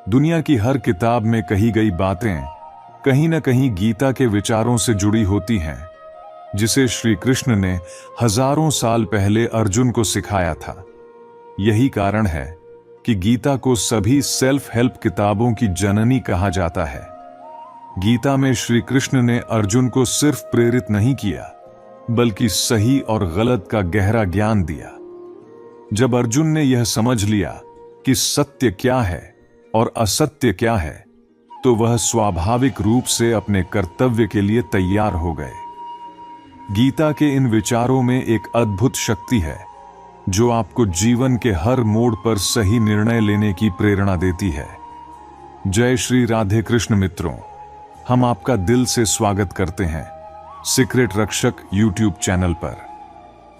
दुनिया की हर किताब में कही गई बातें कहीं न कहीं गीता के विचारों से जुड़ी होती हैं, जिसे श्री कृष्ण ने हजारों साल पहले अर्जुन को सिखाया था। यही कारण है कि गीता को सभी सेल्फ हेल्प किताबों की जननी कहा जाता है। गीता में श्री कृष्ण ने अर्जुन को सिर्फ प्रेरित नहीं किया, बल्कि सही और गलत का गहरा ज्ञान दिया। जब अर्जुन ने यह समझ लिया कि सत्य क्या है और असत्य क्या है, तो वह स्वाभाविक रूप से अपने कर्तव्य के लिए तैयार हो गए। गीता के इन विचारों में एक अद्भुत शक्ति है, जो आपको जीवन के हर मोड़ पर सही निर्णय लेने की प्रेरणा देती है। जय श्री राधे कृष्ण मित्रों, हम आपका दिल से स्वागत करते हैं सीक्रेट रक्षक यूट्यूब चैनल पर।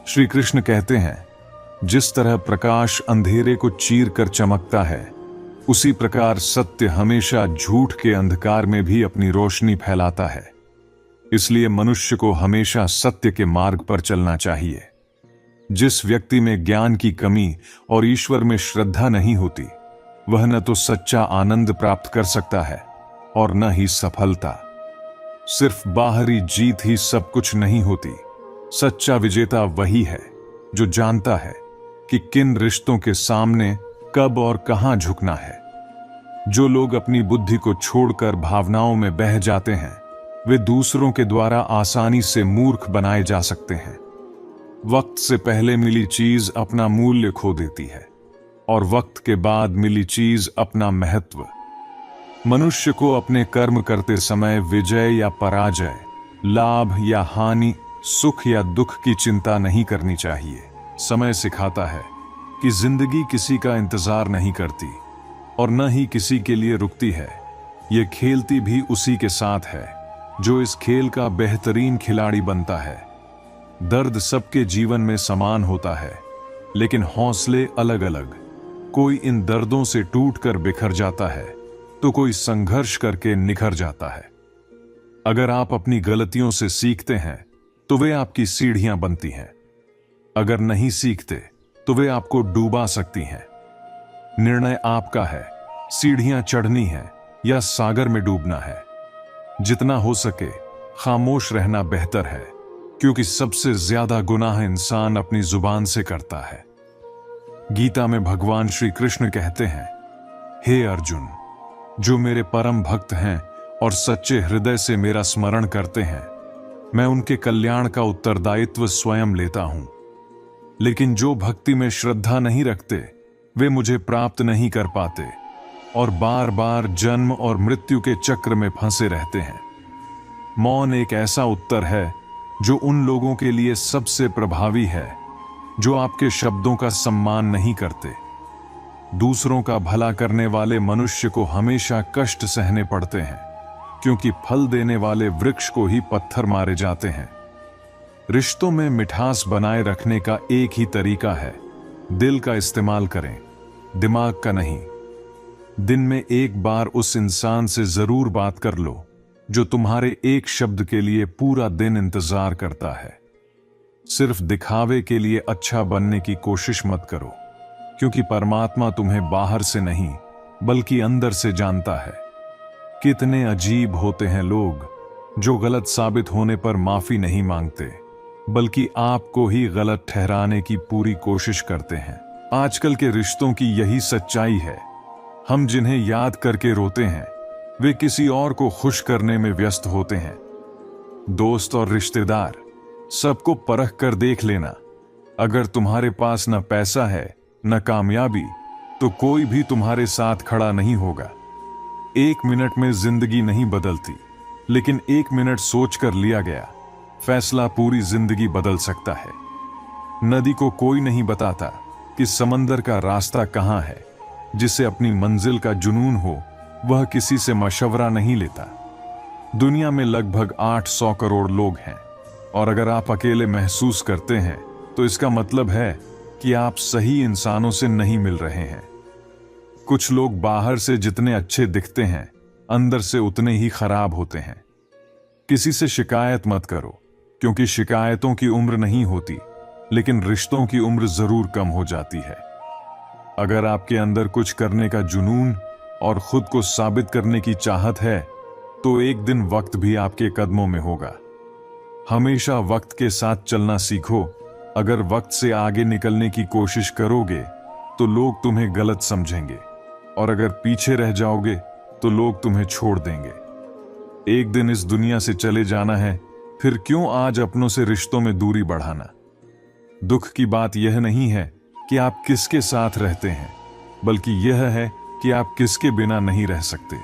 श्री कृष्ण कहते हैं, जिस तरह प्रकाश अंधेरे को चीर कर चमकता है, उसी प्रकार सत्य हमेशा झूठ के अंधकार में भी अपनी रोशनी फैलाता है। इसलिए मनुष्य को हमेशा सत्य के मार्ग पर चलना चाहिए। जिस व्यक्ति में ज्ञान की कमी और ईश्वर में श्रद्धा नहीं होती, वह न तो सच्चा आनंद प्राप्त कर सकता है और न ही सफलता। सिर्फ बाहरी जीत ही सब कुछ नहीं होती। सच्चा विजेता वही है जो जानता है कि किन रिश्तों के सामने कब और कहां झुकना है। जो लोग अपनी बुद्धि को छोड़कर भावनाओं में बह जाते हैं, वे दूसरों के द्वारा आसानी से मूर्ख बनाए जा सकते हैं। वक्त से पहले मिली चीज अपना मूल्य खो देती है और वक्त के बाद मिली चीज अपना महत्व। मनुष्य को अपने कर्म करते समय विजय या पराजय, लाभ या हानि, सुख या दुख की चिंता नहीं करनी चाहिए। समय सिखाता है कि जिंदगी किसी का इंतजार नहीं करती और न ही किसी के लिए रुकती है। ये खेलती भी उसी के साथ है जो इस खेल का बेहतरीन खिलाड़ी बनता है। दर्द सबके जीवन में समान होता है, लेकिन हौसले अलग अलग। कोई इन दर्दों से टूटकर बिखर जाता है, तो कोई संघर्ष करके निखर जाता है। अगर आप अपनी गलतियों से सीखते हैं, तो वे आपकी सीढ़ियां बनती हैं। अगर नहीं सीखते, तो वे आपको डूबा सकती हैं। निर्णय आपका है, सीढ़ियां चढ़नी है या सागर में डूबना है। जितना हो सके खामोश रहना बेहतर है, क्योंकि सबसे ज्यादा गुनाह इंसान अपनी जुबान से करता है। गीता में भगवान श्री कृष्ण कहते हैं, हे अर्जुन, जो मेरे परम भक्त हैं और सच्चे हृदय से मेरा स्मरण करते हैं, मैं उनके कल्याण का उत्तरदायित्व स्वयं लेता हूं। लेकिन जो भक्ति में श्रद्धा नहीं रखते, वे मुझे प्राप्त नहीं कर पाते और बार बार जन्म और मृत्यु के चक्र में फंसे रहते हैं। मौन एक ऐसा उत्तर है जो उन लोगों के लिए सबसे प्रभावी है जो आपके शब्दों का सम्मान नहीं करते। दूसरों का भला करने वाले मनुष्य को हमेशा कष्ट सहने पड़ते हैं, क्योंकि फल देने वाले वृक्ष को ही पत्थर मारे जाते हैं। रिश्तों में मिठास बनाए रखने का एक ही तरीका है, दिल का इस्तेमाल करें, दिमाग का नहीं। दिन में एक बार उस इंसान से जरूर बात कर लो जो तुम्हारे एक शब्द के लिए पूरा दिन इंतजार करता है। सिर्फ दिखावे के लिए अच्छा बनने की कोशिश मत करो, क्योंकि परमात्मा तुम्हें बाहर से नहीं बल्कि अंदर से जानता है। कितने अजीब होते हैं लोग जो गलत साबित होने पर माफी नहीं मांगते, बल्कि आपको ही गलत ठहराने की पूरी कोशिश करते हैं। आजकल के रिश्तों की यही सच्चाई है। हम जिन्हें याद करके रोते हैं, वे किसी और को खुश करने में व्यस्त होते हैं। दोस्त और रिश्तेदार, सबको परख कर देख लेना। अगर तुम्हारे पास न पैसा है न कामयाबी, तो कोई भी तुम्हारे साथ खड़ा नहीं होगा। 1 मिनट में जिंदगी नहीं बदलती, लेकिन 1 मिनट सोच कर लिया गया फैसला पूरी जिंदगी बदल सकता है। नदी को कोई नहीं बताता कि समंदर का रास्ता कहां है। जिसे अपनी मंजिल का जुनून हो, वह किसी से मशवरा नहीं लेता। दुनिया में लगभग 800 करोड़ लोग हैं, और अगर आप अकेले महसूस करते हैं, तो इसका मतलब है कि आप सही इंसानों से नहीं मिल रहे हैं। कुछ लोग बाहर से जितने अच्छे दिखते हैं, अंदर से उतने ही खराब होते हैं। किसी से शिकायत मत करो, क्योंकि शिकायतों की उम्र नहीं होती, लेकिन रिश्तों की उम्र जरूर कम हो जाती है। अगर आपके अंदर कुछ करने का जुनून और खुद को साबित करने की चाहत है, तो एक दिन वक्त भी आपके कदमों में होगा। हमेशा वक्त के साथ चलना सीखो। अगर वक्त से आगे निकलने की कोशिश करोगे तो लोग तुम्हें गलत समझेंगे, और अगर पीछे रह जाओगे तो लोग तुम्हें छोड़ देंगे। एक दिन इस दुनिया से चले जाना है, फिर क्यों आज अपनों से रिश्तों में दूरी बढ़ाना। दुख की बात यह नहीं है कि आप किसके साथ रहते हैं, बल्कि यह है कि आप किसके बिना नहीं रह सकते।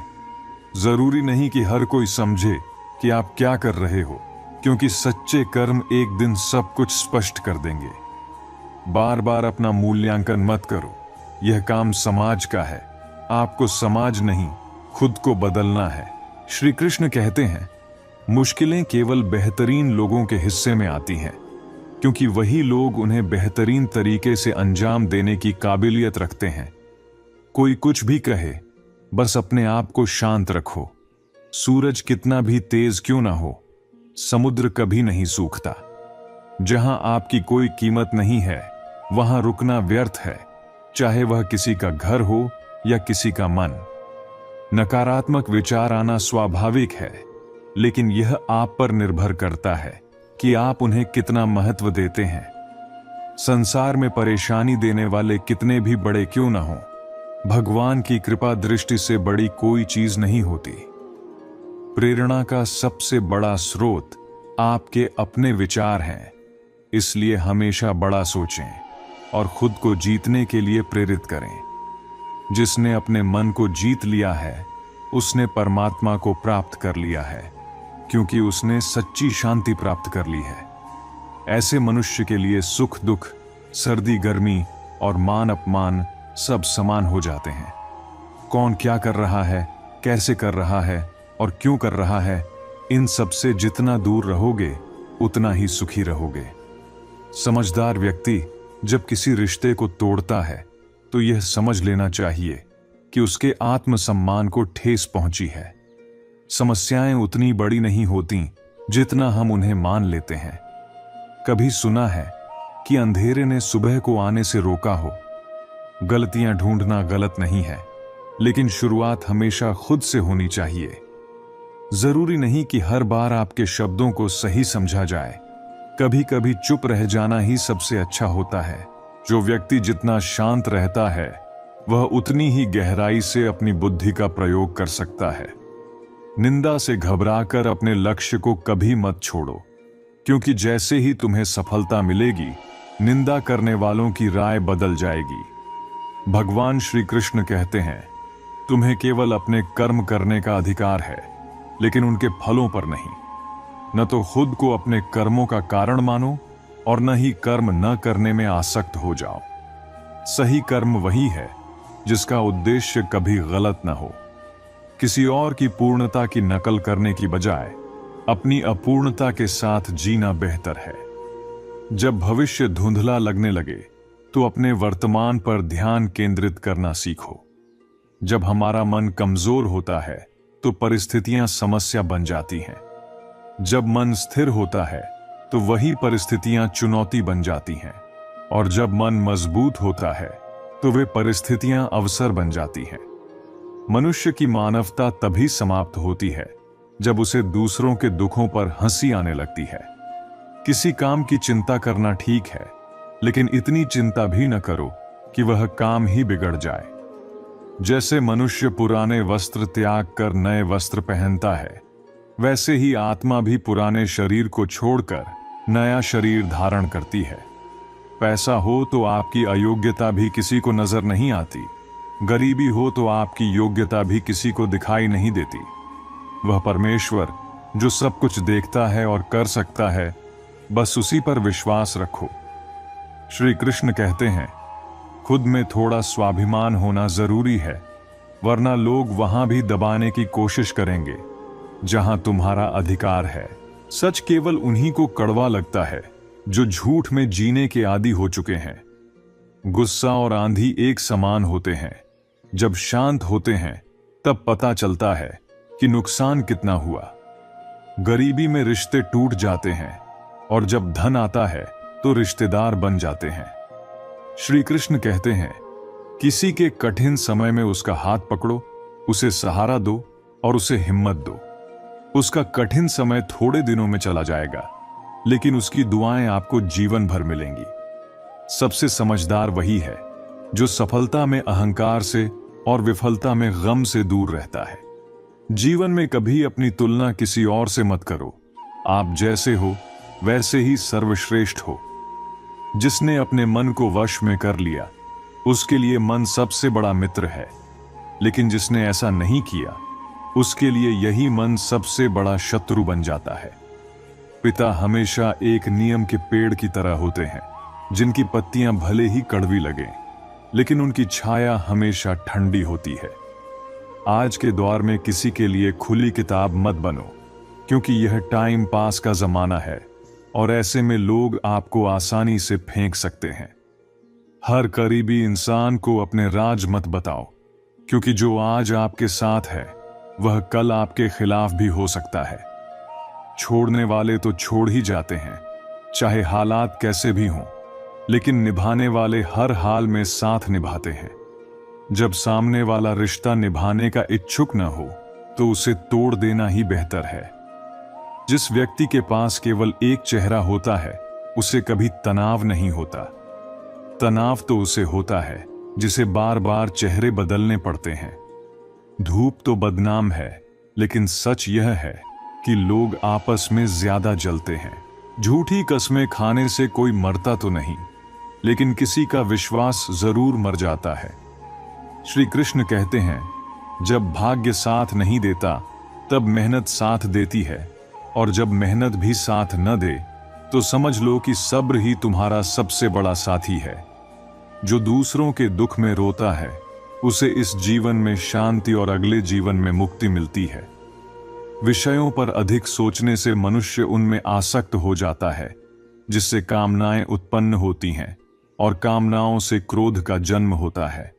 जरूरी नहीं कि हर कोई समझे कि आप क्या कर रहे हो, क्योंकि सच्चे कर्म एक दिन सब कुछ स्पष्ट कर देंगे। बार बार अपना मूल्यांकन मत करो, यह काम समाज का है। आपको समाज नहीं, खुद को बदलना है। श्री कृष्ण कहते हैं, मुश्किलें केवल बेहतरीन लोगों के हिस्से में आती हैं, क्योंकि वही लोग उन्हें बेहतरीन तरीके से अंजाम देने की काबिलियत रखते हैं। कोई कुछ भी कहे, बस अपने आप को शांत रखो। सूरज कितना भी तेज क्यों ना हो, समुद्र कभी नहीं सूखता। जहां आपकी कोई कीमत नहीं है, वहां रुकना व्यर्थ है, चाहे वह किसी का घर हो या किसी का मन। नकारात्मक विचार आना स्वाभाविक है, लेकिन यह आप पर निर्भर करता है कि आप उन्हें कितना महत्व देते हैं। संसार में परेशानी देने वाले कितने भी बड़े क्यों ना हो, भगवान की कृपा दृष्टि से बड़ी कोई चीज नहीं होती। प्रेरणा का सबसे बड़ा स्रोत आपके अपने विचार हैं, इसलिए हमेशा बड़ा सोचें और खुद को जीतने के लिए प्रेरित करें। जिसने अपने मन को जीत लिया है, उसने परमात्मा को प्राप्त कर लिया है, क्योंकि उसने सच्ची शांति प्राप्त कर ली है। ऐसे मनुष्य के लिए सुख दुख, सर्दी गर्मी और मान अपमान सब समान हो जाते हैं। कौन क्या कर रहा है, कैसे कर रहा है और क्यों कर रहा है, इन सब से जितना दूर रहोगे उतना ही सुखी रहोगे। समझदार व्यक्ति जब किसी रिश्ते को तोड़ता है तो यह समझ लेना चाहिए कि उसके आत्मसम्मान को ठेस पहुंची है। समस्याएं उतनी बड़ी नहीं होती जितना हम उन्हें मान लेते हैं। कभी सुना है कि अंधेरे ने सुबह को आने से रोका हो। गलतियां ढूंढना गलत नहीं है, लेकिन शुरुआत हमेशा खुद से होनी चाहिए। जरूरी नहीं कि हर बार आपके शब्दों को सही समझा जाए। कभी कभी चुप रह जाना ही सबसे अच्छा होता है। जो व्यक्ति जितना शांत रहता है, वह उतनी ही गहराई से अपनी बुद्धि का प्रयोग कर सकता है। निंदा से घबराकर अपने लक्ष्य को कभी मत छोड़ो, क्योंकि जैसे ही तुम्हें सफलता मिलेगी, निंदा करने वालों की राय बदल जाएगी। भगवान श्री कृष्ण कहते हैं, तुम्हें केवल अपने कर्म करने का अधिकार है, लेकिन उनके फलों पर नहीं। न तो खुद को अपने कर्मों का कारण मानो और न ही कर्म न करने में आसक्त हो जाओ। सही कर्म वही है जिसका उद्देश्य कभी गलत न हो। किसी और की पूर्णता की नकल करने की बजाय अपनी अपूर्णता के साथ जीना बेहतर है। जब भविष्य धुंधला लगने लगे तो अपने वर्तमान पर ध्यान केंद्रित करना सीखो। जब हमारा मन कमजोर होता है तो परिस्थितियां समस्या बन जाती हैं। जब मन स्थिर होता है तो वही परिस्थितियां चुनौती बन जाती हैं, और जब मन मजबूत होता है तो वे परिस्थितियां अवसर बन जाती हैं। मनुष्य की मानवता तभी समाप्त होती है जब उसे दूसरों के दुखों पर हंसी आने लगती है। किसी काम की चिंता करना ठीक है, लेकिन इतनी चिंता भी न करो कि वह काम ही बिगड़ जाए। जैसे मनुष्य पुराने वस्त्र त्याग कर नए वस्त्र पहनता है, वैसे ही आत्मा भी पुराने शरीर को छोड़कर नया शरीर धारण करती है। पैसा हो तो आपकी अयोग्यता भी किसी को नजर नहीं आती। गरीबी हो तो आपकी योग्यता भी किसी को दिखाई नहीं देती। वह परमेश्वर जो सब कुछ देखता है और कर सकता है, बस उसी पर विश्वास रखो। श्री कृष्ण कहते हैं, खुद में थोड़ा स्वाभिमान होना जरूरी है, वरना लोग वहां भी दबाने की कोशिश करेंगे जहां तुम्हारा अधिकार है। सच केवल उन्हीं को कड़वा लगता है जो झूठ में जीने के आदी हो चुके हैं। गुस्सा और आंधी एक समान होते हैं। जब शांत होते हैं तब पता चलता है कि नुकसान कितना हुआ। गरीबी में रिश्ते टूट जाते हैं, और जब धन आता है तो रिश्तेदार बन जाते हैं। श्री कृष्ण कहते हैं, किसी के कठिन समय में उसका हाथ पकड़ो उसे सहारा दो और उसे हिम्मत दो। उसका कठिन समय थोड़े दिनों में चला जाएगा, लेकिन उसकी दुआएं आपको जीवन भर मिलेंगी। सबसे समझदार वही है जो सफलता में अहंकार से और विफलता में गम से दूर रहता है। जीवन में कभी अपनी तुलना किसी और से मत करो। आप जैसे हो वैसे ही सर्वश्रेष्ठ हो। जिसने अपने मन को वश में कर लिया, उसके लिए मन सबसे बड़ा मित्र है, लेकिन जिसने ऐसा नहीं किया, उसके लिए यही मन सबसे बड़ा शत्रु बन जाता है। पिता हमेशा एक नियम के पेड़ की तरह होते हैं, जिनकी पत्तियां भले ही कड़वी लगें, लेकिन उनकी छाया हमेशा ठंडी होती है। आज के दौर में किसी के लिए खुली किताब मत बनो, क्योंकि यह टाइम पास का जमाना है और ऐसे में लोग आपको आसानी से फेंक सकते हैं। हर करीबी इंसान को अपने राज मत बताओ, क्योंकि जो आज आपके साथ है वह कल आपके खिलाफ भी हो सकता है। छोड़ने वाले तो छोड़ ही जाते हैं, चाहे हालात कैसे भी हों, लेकिन निभाने वाले हर हाल में साथ निभाते हैं। जब सामने वाला रिश्ता निभाने का इच्छुक न हो, तो उसे तोड़ देना ही बेहतर है। जिस व्यक्ति के पास केवल एक चेहरा होता है, उसे कभी तनाव नहीं होता। तनाव तो उसे होता है जिसे बार बार चेहरे बदलने पड़ते हैं। धूप तो बदनाम है, लेकिन सच यह है कि लोग आपस में ज्यादा जलते हैं। झूठी कस्में खाने से कोई मरता तो नहीं, लेकिन किसी का विश्वास जरूर मर जाता है। श्री कृष्ण कहते हैं, जब भाग्य साथ नहीं देता तब मेहनत साथ देती है, और जब मेहनत भी साथ न दे तो समझ लो कि सब्र ही तुम्हारा सबसे बड़ा साथी है। जो दूसरों के दुख में रोता है, उसे इस जीवन में शांति और अगले जीवन में मुक्ति मिलती है। विषयों पर अधिक सोचने से मनुष्य उनमें आसक्त हो जाता है, जिससे कामनाएं उत्पन्न होती हैं और कामनाओं से क्रोध का जन्म होता है।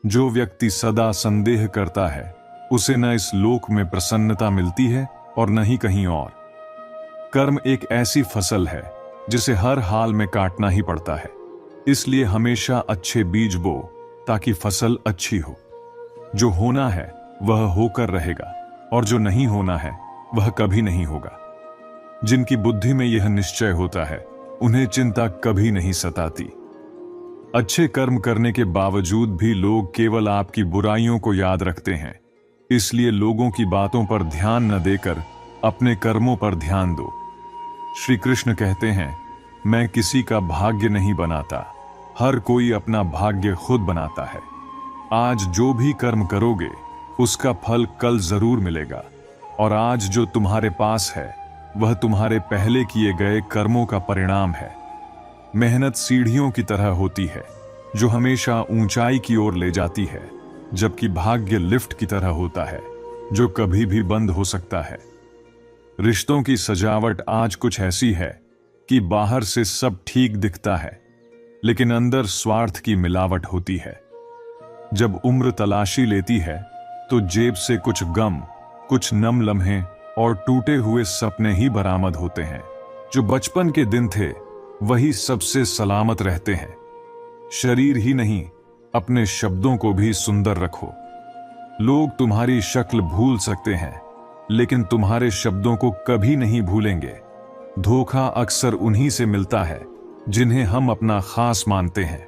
जो व्यक्ति सदा संदेह करता है, उसे न इस लोक में प्रसन्नता मिलती है और न ही कहीं और। कर्म एक ऐसी फसल है जिसे हर हाल में काटना ही पड़ता है, इसलिए हमेशा अच्छे बीज बो ताकि फसल अच्छी हो। जो होना है वह होकर रहेगा, और जो नहीं होना है वह कभी नहीं होगा। जिनकी बुद्धि में यह निश्चय होता है, उन्हें चिंता कभी नहीं सताती। अच्छे कर्म करने के बावजूद भी लोग केवल आपकी बुराइयों को याद रखते हैं, इसलिए लोगों की बातों पर ध्यान न देकर अपने कर्मों पर ध्यान दो। श्री कृष्ण कहते हैं, मैं किसी का भाग्य नहीं बनाता, हर कोई अपना भाग्य खुद बनाता है। आज जो भी कर्म करोगे उसका फल कल जरूर मिलेगा, और आज जो तुम्हारे पास है वह तुम्हारे पहले किए गए कर्मों का परिणाम है। मेहनत सीढ़ियों की तरह होती है जो हमेशा ऊंचाई की ओर ले जाती है, जबकि भाग्य लिफ्ट की तरह होता है जो कभी भी बंद हो सकता है। रिश्तों की सजावट आज कुछ ऐसी है कि बाहर से सब ठीक दिखता है, लेकिन अंदर स्वार्थ की मिलावट होती है। जब उम्र तलाशी लेती है तो जेब से कुछ गम, कुछ नम लम्हे और टूटे हुए सपने ही बरामद होते हैं। जो बचपन के दिन थे वही सबसे सलामत रहते हैं। शरीर ही नहीं, अपने शब्दों को भी सुंदर रखो। लोग तुम्हारी शक्ल भूल सकते हैं, लेकिन तुम्हारे शब्दों को कभी नहीं भूलेंगे। धोखा अक्सर उन्हीं से मिलता है जिन्हें हम अपना खास मानते हैं।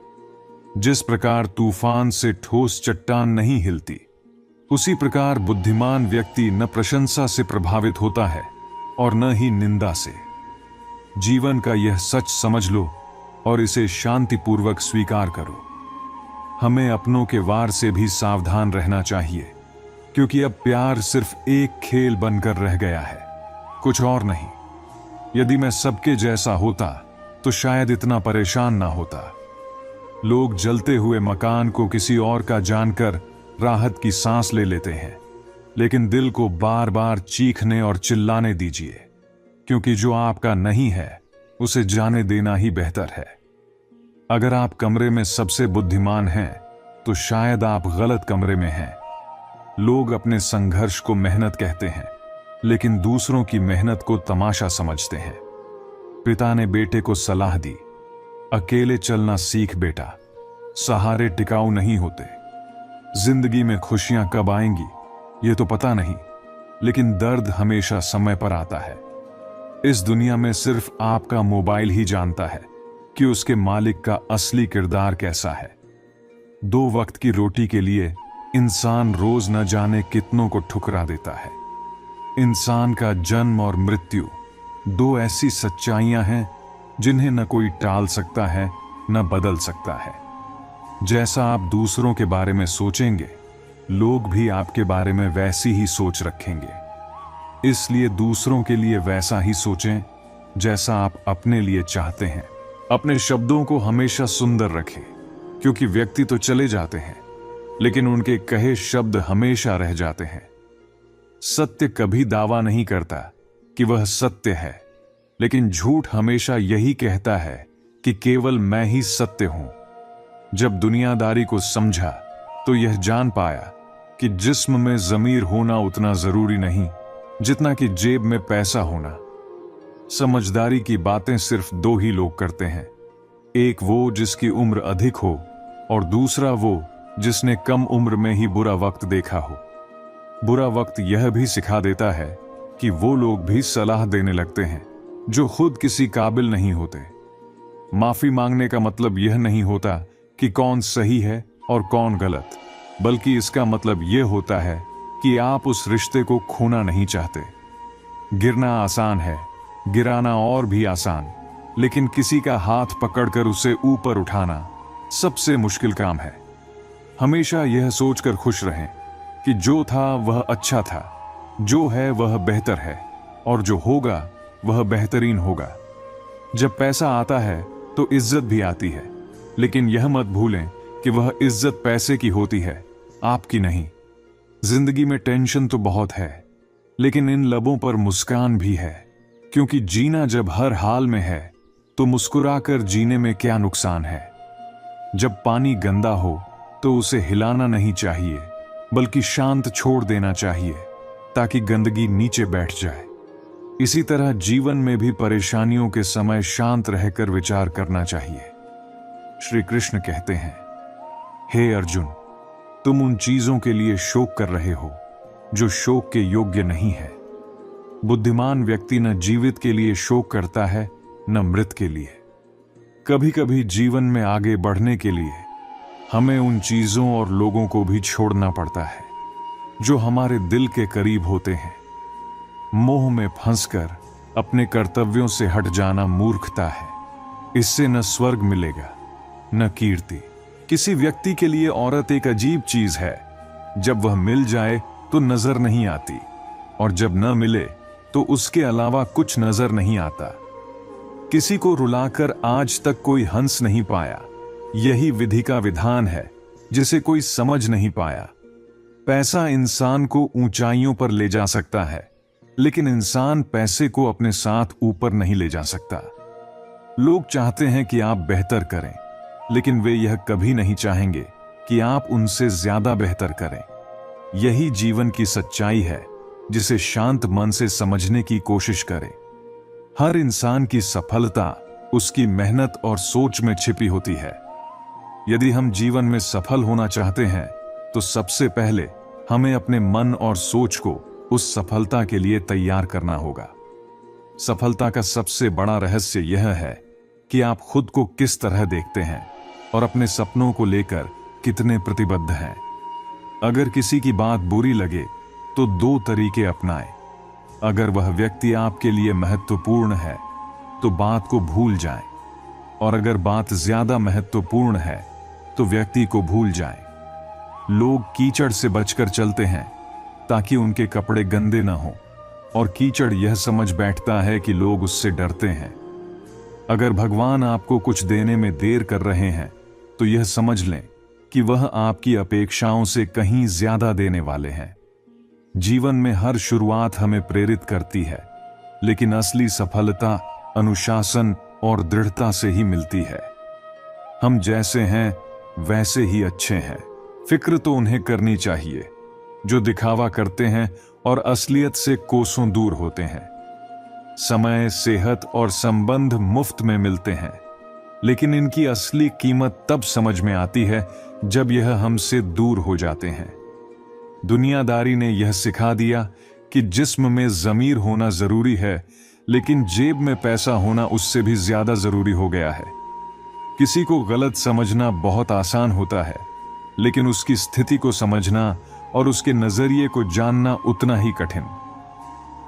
जिस प्रकार तूफान से ठोस चट्टान नहीं हिलती, उसी प्रकार बुद्धिमान व्यक्ति न प्रशंसा से प्रभावित होता है और न ही निंदा से। जीवन का यह सच समझ लो और इसे शांतिपूर्वक स्वीकार करो। हमें अपनों के वार से भी सावधान रहना चाहिए, क्योंकि अब प्यार सिर्फ एक खेल बनकर रह गया है, कुछ और नहीं। यदि मैं सबके जैसा होता तो शायद इतना परेशान ना होता। लोग जलते हुए मकान को किसी और का जानकर राहत की सांस ले लेते हैं, लेकिन दिल को बार बार चीखने और चिल्लाने दीजिए, क्योंकि जो आपका नहीं है उसे जाने देना ही बेहतर है। अगर आप कमरे में सबसे बुद्धिमान हैं तो शायद आप गलत कमरे में हैं। लोग अपने संघर्ष को मेहनत कहते हैं, लेकिन दूसरों की मेहनत को तमाशा समझते हैं। पिता ने बेटे को सलाह दी, अकेले चलना सीख बेटा, सहारे टिकाऊ नहीं होते। जिंदगी में खुशियां कब आएंगी ये तो पता नहीं, लेकिन दर्द हमेशा समय पर आता है। इस दुनिया में सिर्फ आपका मोबाइल ही जानता है कि उसके मालिक का असली किरदार कैसा है। 2 वक्त की रोटी के लिए इंसान रोज न जाने कितनों को ठुकरा देता है। इंसान का जन्म और मृत्यु 2 ऐसी सच्चाइयां हैं जिन्हें न कोई टाल सकता है न बदल सकता है। जैसा आप दूसरों के बारे में सोचेंगे, लोग भी आपके बारे में वैसी ही सोच रखेंगे। इसलिए दूसरों के लिए वैसा ही सोचें जैसा आप अपने लिए चाहते हैं। अपने शब्दों को हमेशा सुंदर रखें, क्योंकि व्यक्ति तो चले जाते हैं लेकिन उनके कहे शब्द हमेशा रह जाते हैं। सत्य कभी दावा नहीं करता कि वह सत्य है, लेकिन झूठ हमेशा यही कहता है कि केवल मैं ही सत्य हूं। जब दुनियादारी को समझा तो यह जान पाया कि जिस्म में ज़मीर होना उतना जरूरी नहीं जितना कि जेब में पैसा होना। समझदारी की बातें सिर्फ 2 ही लोग करते हैं, एक वो जिसकी उम्र अधिक हो और दूसरा वो जिसने कम उम्र में ही बुरा वक्त देखा हो। बुरा वक्त यह भी सिखा देता है कि वो लोग भी सलाह देने लगते हैं जो खुद किसी काबिल नहीं होते। माफी मांगने का मतलब यह नहीं होता कि कौन सही है और कौन गलत, बल्कि इसका मतलब यह होता है कि आप उस रिश्ते को खोना नहीं चाहते। गिरना आसान है, गिराना और भी आसान, लेकिन किसी का हाथ पकड़कर उसे ऊपर उठाना सबसे मुश्किल काम है। हमेशा यह सोचकर खुश रहें कि जो था वह अच्छा था, जो है वह बेहतर है और जो होगा वह बेहतरीन होगा। जब पैसा आता है तो इज्जत भी आती है, लेकिन यह मत भूलें कि वह इज्जत पैसे की होती है, आपकी नहीं। जिंदगी में टेंशन तो बहुत है, लेकिन इन लबों पर मुस्कान भी है, क्योंकि जीना जब हर हाल में है तो मुस्कुराकर जीने में क्या नुकसान है। जब पानी गंदा हो तो उसे हिलाना नहीं चाहिए, बल्कि शांत छोड़ देना चाहिए ताकि गंदगी नीचे बैठ जाए। इसी तरह जीवन में भी परेशानियों के समय शांत रहकर विचार करना चाहिए। श्री कृष्ण कहते हैं, हे अर्जुन, तुम उन चीजों के लिए शोक कर रहे हो जो शोक के योग्य नहीं है। बुद्धिमान व्यक्ति न जीवित के लिए शोक करता है न मृत के लिए। कभी कभी जीवन में आगे बढ़ने के लिए हमें उन चीजों और लोगों को भी छोड़ना पड़ता है जो हमारे दिल के करीब होते हैं। मोह में फंसकर अपने कर्तव्यों से हट जाना मूर्खता है। इससे न स्वर्ग मिलेगा न कीर्ति। किसी व्यक्ति के लिए औरत एक अजीब चीज है, जब वह मिल जाए तो नजर नहीं आती और जब न मिले तो उसके अलावा कुछ नजर नहीं आता। किसी को रुलाकर आज तक कोई हंस नहीं पाया, यही विधि का विधान है जिसे कोई समझ नहीं पाया। पैसा इंसान को ऊंचाइयों पर ले जा सकता है, लेकिन इंसान पैसे को अपने साथ ऊपर नहीं ले जा सकता। लोग चाहते हैं कि आप बेहतर करें, लेकिन वे यह कभी नहीं चाहेंगे कि आप उनसे ज्यादा बेहतर करें। यही जीवन की सच्चाई है जिसे शांत मन से समझने की कोशिश करें। हर इंसान की सफलता उसकी मेहनत और सोच में छिपी होती है। यदि हम जीवन में सफल होना चाहते हैं तो सबसे पहले हमें अपने मन और सोच को उस सफलता के लिए तैयार करना होगा। सफलता का सबसे बड़ा रहस्य यह है कि आप खुद को किस तरह देखते हैं और अपने सपनों को लेकर कितने प्रतिबद्ध हैं। अगर किसी की बात बुरी लगे तो 2 तरीके अपनाएं। अगर वह व्यक्ति आपके लिए महत्वपूर्ण है तो बात को भूल जाएं, और अगर बात ज्यादा महत्वपूर्ण है तो व्यक्ति को भूल जाएं। लोग कीचड़ से बचकर चलते हैं ताकि उनके कपड़े गंदे न हों, और कीचड़ यह समझ बैठता है कि लोग उससे डरते हैं। अगर भगवान आपको कुछ देने में देर कर रहे हैं तो यह समझ लें कि वह आपकी अपेक्षाओं से कहीं ज्यादा देने वाले हैं। जीवन में हर शुरुआत हमें प्रेरित करती है, लेकिन असली सफलता अनुशासन और दृढ़ता से ही मिलती है। हम जैसे हैं वैसे ही अच्छे हैं। फिक्र तो उन्हें करनी चाहिए जो दिखावा करते हैं और असलियत से कोसों दूर होते हैं। समय, सेहत और संबंध मुफ्त में मिलते हैं, लेकिन इनकी असली कीमत तब समझ में आती है जब यह हमसे दूर हो जाते हैं। दुनियादारी ने यह सिखा दिया कि जिस्म में ज़मीर होना जरूरी है, लेकिन जेब में पैसा होना उससे भी ज्यादा जरूरी हो गया है। किसी को गलत समझना बहुत आसान होता है, लेकिन उसकी स्थिति को समझना और उसके नजरिए को जानना उतना ही कठिन।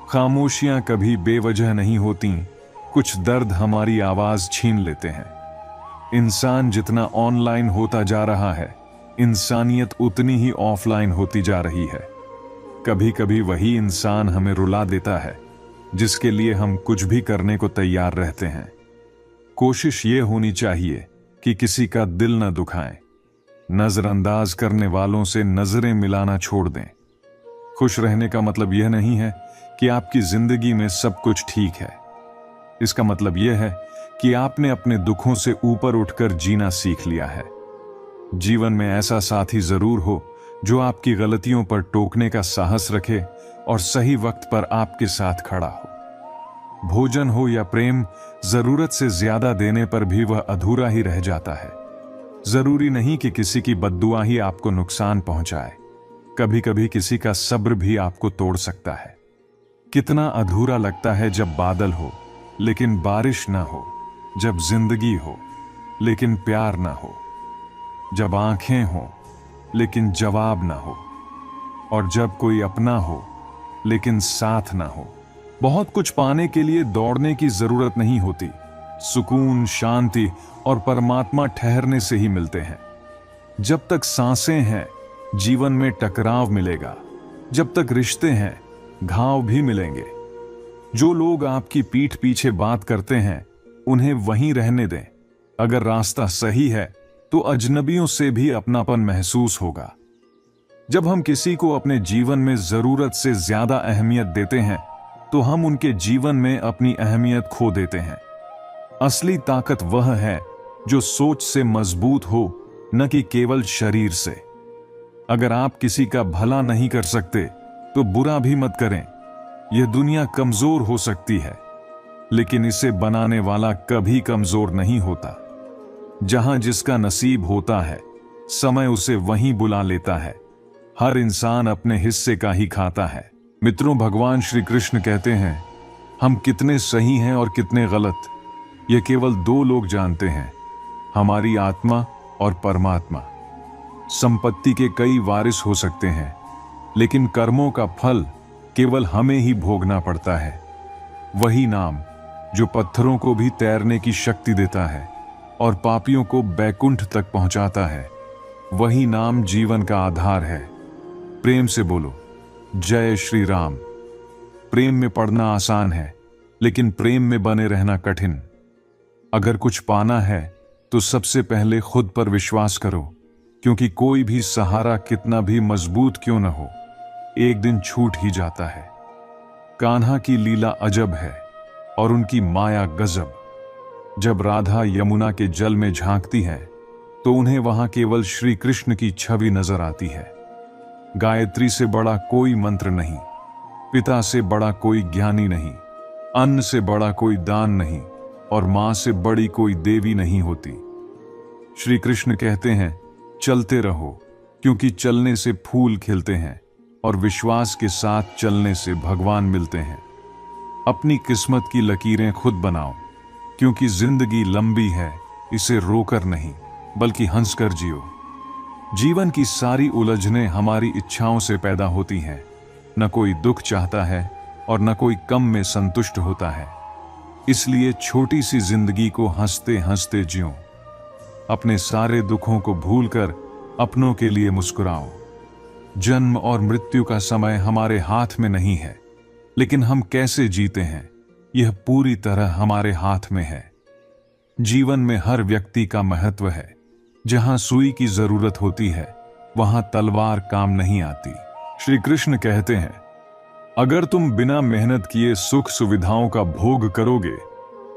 खामोशियां कभी बेवजह नहीं होती, कुछ दर्द हमारी आवाज छीन लेते हैं। इंसान जितना ऑनलाइन होता जा रहा है, इंसानियत उतनी ही ऑफलाइन होती जा रही है। कभी कभी वही इंसान हमें रुला देता है जिसके लिए हम कुछ भी करने को तैयार रहते हैं। कोशिश ये होनी चाहिए कि किसी का दिल न दुखाएं। नजरअंदाज करने वालों से नजरें मिलाना छोड़ दें। खुश रहने का मतलब यह नहीं है कि आपकी जिंदगी में सब कुछ ठीक है। इसका मतलब यह है कि आपने अपने दुखों से ऊपर उठकर जीना सीख लिया है। जीवन में ऐसा साथी जरूर हो जो आपकी गलतियों पर टोकने का साहस रखे और सही वक्त पर आपके साथ खड़ा हो। भोजन हो या प्रेम, जरूरत से ज्यादा देने पर भी वह अधूरा ही रह जाता है। जरूरी नहीं कि किसी की बद्दुआ ही आपको नुकसान पहुंचाए। कभी कभी किसी का सब्र भी आपको तोड़ सकता है। कितना अधूरा लगता है जब बादल हो लेकिन बारिश ना हो, जब जिंदगी हो लेकिन प्यार ना हो, जब आंखें हो लेकिन जवाब ना हो, और जब कोई अपना हो लेकिन साथ ना हो। बहुत कुछ पाने के लिए दौड़ने की जरूरत नहीं होती। सुकून, शांति और परमात्मा ठहरने से ही मिलते हैं। जब तक सांसें हैं, जीवन में टकराव मिलेगा। जब तक रिश्ते हैं, घाव भी मिलेंगे। जो लोग आपकी पीठ पीछे बात करते हैं, उन्हें वहीं रहने दें। अगर रास्ता सही है तो अजनबियों से भी अपनापन महसूस होगा। जब हम किसी को अपने जीवन में जरूरत से ज्यादा अहमियत देते हैं तो हम उनके जीवन में अपनी अहमियत खो देते हैं। असली ताकत वह है जो सोच से मजबूत हो, न कि केवल शरीर से। अगर आप किसी का भला नहीं कर सकते तो बुरा भी मत करें। यह दुनिया कमजोर हो सकती है, लेकिन इसे बनाने वाला कभी कमजोर नहीं होता। जहां जिसका नसीब होता है, समय उसे वहीं बुला लेता है। हर इंसान अपने हिस्से का ही खाता है। मित्रों, भगवान श्री कृष्ण कहते हैं, हम कितने सही हैं और कितने गलत, यह केवल दो लोग जानते हैं, हमारी आत्मा और परमात्मा। संपत्ति के कई वारिस हो सकते हैं, लेकिन कर्मों का फल केवल हमें ही भोगना पड़ता है। वही नाम जो पत्थरों को भी तैरने की शक्ति देता है और पापियों को बैकुंठ तक पहुंचाता है, वही नाम जीवन का आधार है। प्रेम से बोलो, जय श्री राम। प्रेम में पढ़ना आसान है, लेकिन प्रेम में बने रहना कठिन। अगर कुछ पाना है तो सबसे पहले खुद पर विश्वास करो, क्योंकि कोई भी सहारा कितना भी मजबूत क्यों न हो, एक दिन छूट ही जाता है। कान्हा की लीला अजब है और उनकी माया गजब। जब राधा यमुना के जल में झांकती है तो उन्हें वहां केवल श्री कृष्ण की छवि नजर आती है। गायत्री से बड़ा कोई मंत्र नहीं, पिता से बड़ा कोई ज्ञानी नहीं, अन्न से बड़ा कोई दान नहीं, और मां से बड़ी कोई देवी नहीं होती। श्री कृष्ण कहते हैं, चलते रहो, क्योंकि चलने से फूल खिलते हैं और विश्वास के साथ चलने से भगवान मिलते हैं। अपनी किस्मत की लकीरें खुद बनाओ, क्योंकि जिंदगी लंबी है, इसे रोकर नहीं बल्कि हंसकर जियो। जीवन की सारी उलझनें हमारी इच्छाओं से पैदा होती हैं। न कोई दुख चाहता है और न कोई कम में संतुष्ट होता है। इसलिए छोटी सी जिंदगी को हंसते हंसते जियो। अपने सारे दुखों को भूलकर अपनों के लिए मुस्कुराओ। जन्म और मृत्यु का समय हमारे हाथ में नहीं है, लेकिन हम कैसे जीते हैं यह पूरी तरह हमारे हाथ में है। जीवन में हर व्यक्ति का महत्व है। जहां सुई की जरूरत होती है, वहां तलवार काम नहीं आती। श्री कृष्ण कहते हैं, अगर तुम बिना मेहनत किए सुख सुविधाओं का भोग करोगे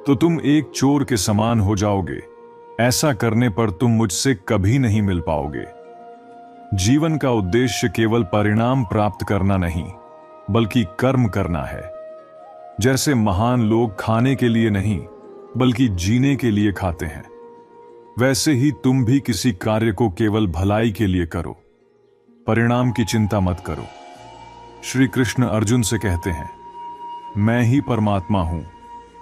तो तुम एक चोर के समान हो जाओगे। ऐसा करने पर तुम मुझसे कभी नहीं मिल पाओगे। जीवन का उद्देश्य केवल परिणाम प्राप्त करना नहीं, बल्कि कर्म करना है। जैसे महान लोग खाने के लिए नहीं, बल्कि जीने के लिए खाते हैं, वैसे ही तुम भी किसी कार्य को केवल भलाई के लिए करो, परिणाम की चिंता मत करो। श्री कृष्ण अर्जुन से कहते हैं, मैं ही परमात्मा हूं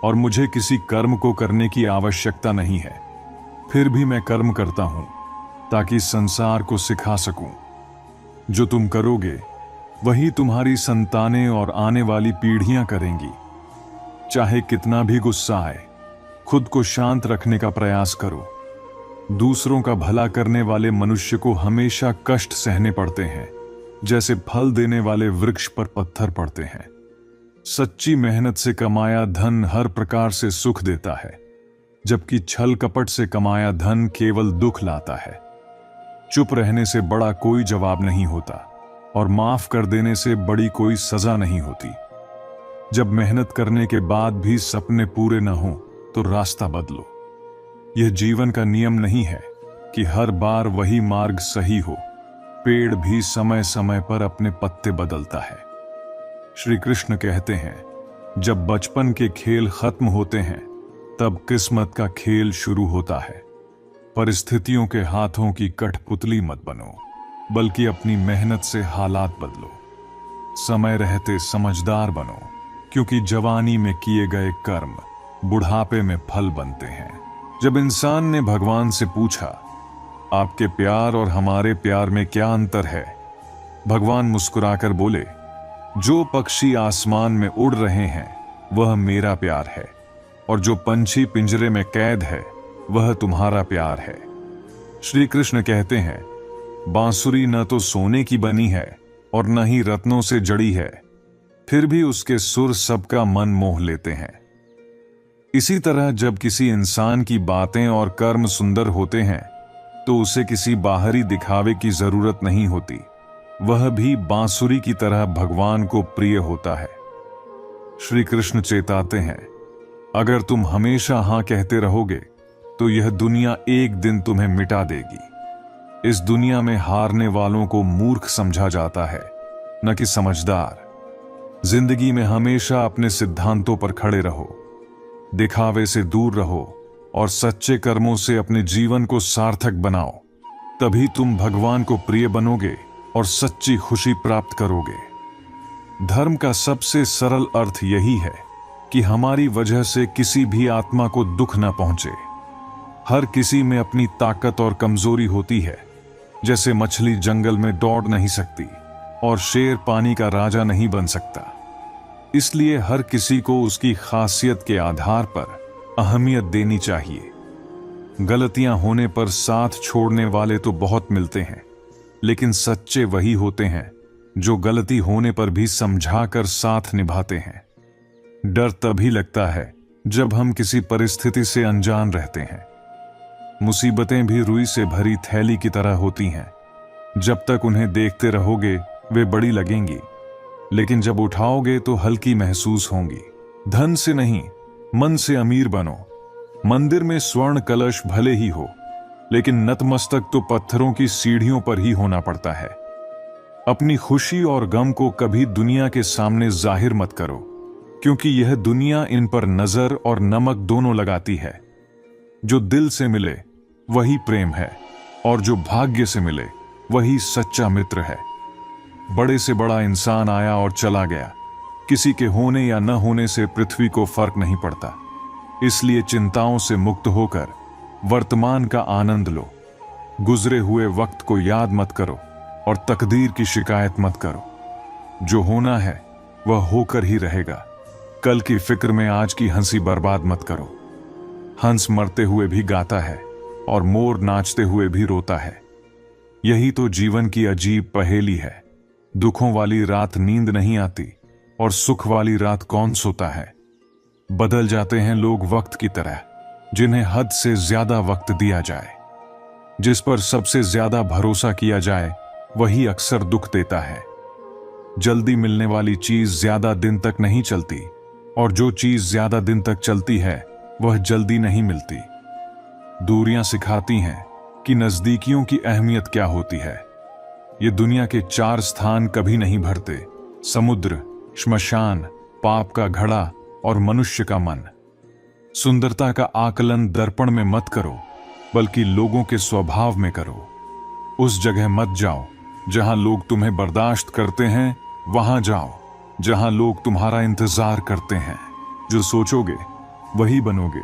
और मुझे किसी कर्म को करने की आवश्यकता नहीं है, फिर भी मैं कर्म करता हूं ताकि संसार को सिखा सकूं। जो तुम करोगे वही तुम्हारी संतानें और आने वाली पीढ़ियां करेंगी। चाहे कितना भी गुस्सा आए, खुद को शांत रखने का प्रयास करो। दूसरों का भला करने वाले मनुष्य को हमेशा कष्ट सहने पड़ते हैं, जैसे फल देने वाले वृक्ष पर पत्थर पड़ते हैं। सच्ची मेहनत से कमाया धन हर प्रकार से सुख देता है, जबकि छल कपट से कमाया धन केवल दुख लाता है। चुप रहने से बड़ा कोई जवाब नहीं होता और माफ कर देने से बड़ी कोई सजा नहीं होती। जब मेहनत करने के बाद भी सपने पूरे न हो तो रास्ता बदलो। यह जीवन का नियम नहीं है कि हर बार वही मार्ग सही हो। पेड़ भी समय समय पर अपने पत्ते बदलता है। श्री कृष्ण कहते हैं, जब बचपन के खेल खत्म होते हैं तब किस्मत का खेल शुरू होता है। परिस्थितियों के हाथों की कठपुतली मत बनो, बल्कि अपनी मेहनत से हालात बदलो। समय रहते समझदार बनो, क्योंकि जवानी में किए गए कर्म बुढ़ापे में फल बनते हैं। जब इंसान ने भगवान से पूछा, आपके प्यार और हमारे प्यार में क्या अंतर है, भगवान मुस्कुराकर बोले, जो पक्षी आसमान में उड़ रहे हैं वह मेरा प्यार है, और जो पंछी पिंजरे में कैद है वह तुम्हारा प्यार है। श्री कृष्ण कहते हैं, बांसुरी न तो सोने की बनी है और न ही रत्नों से जड़ी है, फिर भी उसके सुर सबका मन मोह लेते हैं। इसी तरह जब किसी इंसान की बातें और कर्म सुंदर होते हैं तो उसे किसी बाहरी दिखावे की जरूरत नहीं होती। वह भी बांसुरी की तरह भगवान को प्रिय होता है। श्री कृष्ण चेताते हैं, अगर तुम हमेशा हां कहते रहोगे तो यह दुनिया एक दिन तुम्हें मिटा देगी। इस दुनिया में हारने वालों को मूर्ख समझा जाता है, न कि समझदार। जिंदगी में हमेशा अपने सिद्धांतों पर खड़े रहो, दिखावे से दूर रहो और सच्चे कर्मों से अपने जीवन को सार्थक बनाओ। तभी तुम भगवान को प्रिय बनोगे और सच्ची खुशी प्राप्त करोगे। धर्म का सबसे सरल अर्थ यही है कि हमारी वजह से किसी भी आत्मा को दुख न पहुंचे। हर किसी में अपनी ताकत और कमजोरी होती है। जैसे मछली जंगल में दौड़ नहीं सकती और शेर पानी का राजा नहीं बन सकता, इसलिए हर किसी को उसकी खासियत के आधार पर अहमियत देनी चाहिए। गलतियां होने पर साथ छोड़ने वाले तो बहुत मिलते हैं, लेकिन सच्चे वही होते हैं जो गलती होने पर भी समझाकर साथ निभाते हैं। डर तभी लगता है जब हम किसी परिस्थिति से अनजान रहते हैं। मुसीबतें भी रुई से भरी थैली की तरह होती हैं। जब तक उन्हें देखते रहोगे वे बड़ी लगेंगी, लेकिन जब उठाओगे तो हल्की महसूस होंगी। धन से नहीं, मन से अमीर बनो। मंदिर में स्वर्ण कलश भले ही हो, लेकिन नतमस्तक तो पत्थरों की सीढ़ियों पर ही होना पड़ता है। अपनी खुशी और गम को कभी दुनिया के सामने जाहिर मत करो, क्योंकि यह दुनिया इन पर नजर और नमक दोनों लगाती है। जो दिल से मिले वही प्रेम है, और जो भाग्य से मिले वही सच्चा मित्र है। बड़े से बड़ा इंसान आया और चला गया, किसी के होने या न होने से पृथ्वी को फर्क नहीं पड़ता। इसलिए चिंताओं से मुक्त होकर वर्तमान का आनंद लो। गुजरे हुए वक्त को याद मत करो और तकदीर की शिकायत मत करो। जो होना है वह होकर ही रहेगा। कल की फिक्र में आज की हंसी बर्बाद मत करो। हंस मरते हुए भी गाता है और मोर नाचते हुए भी रोता है। यही तो जीवन की अजीब पहेली है। दुखों वाली रात नींद नहीं आती और सुख वाली रात कौन सोता है। बदल जाते हैं लोग वक्त की तरह, जिन्हें हद से ज्यादा वक्त दिया जाए। जिस पर सबसे ज्यादा भरोसा किया जाए वही अक्सर दुख देता है। जल्दी मिलने वाली चीज ज्यादा दिन तक नहीं चलती, और जो चीज ज्यादा दिन तक चलती है वह जल्दी नहीं मिलती। दूरियां सिखाती हैं कि नजदीकियों की अहमियत क्या होती है। ये दुनिया के 4 स्थान कभी नहीं भरते: समुद्र, श्मशान, पाप का घड़ा और मनुष्य का मन। सुंदरता का आकलन दर्पण में मत करो, बल्कि लोगों के स्वभाव में करो। उस जगह मत जाओ जहां लोग तुम्हें बर्दाश्त करते हैं, वहां जाओ जहां लोग तुम्हारा इंतजार करते हैं। जो सोचोगे वही बनोगे,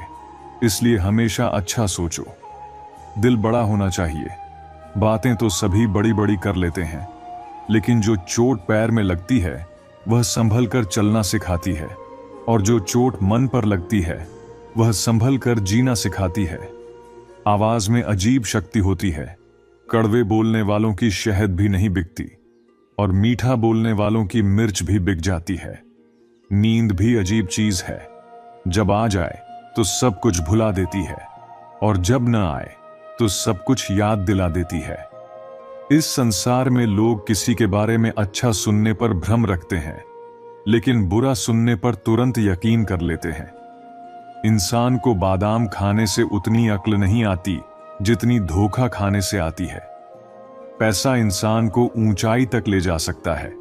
इसलिए हमेशा अच्छा सोचो। दिल बड़ा होना चाहिए। बातें तो सभी बड़ी बड़ी कर लेते हैं, लेकिन जो चोट पैर में लगती है वह संभल कर चलना सिखाती है, और जो चोट मन पर लगती है वह संभल कर जीना सिखाती है। आवाज में अजीब शक्ति होती है। कड़वे बोलने वालों की शहद भी नहीं बिकती, और मीठा बोलने वालों की मिर्च भी बिक जाती है। नींद भी अजीब चीज है। जब आ जाए तो सब कुछ भुला देती है, और जब न आए तो सब कुछ याद दिला देती है। इस संसार में लोग किसी के बारे में अच्छा सुनने पर भ्रम रखते हैं, लेकिन बुरा सुनने पर तुरंत यकीन कर लेते हैं। इंसान को बादाम खाने से उतनी अक्ल नहीं आती जितनी धोखा खाने से आती है। पैसा इंसान को ऊंचाई तक ले जा सकता है,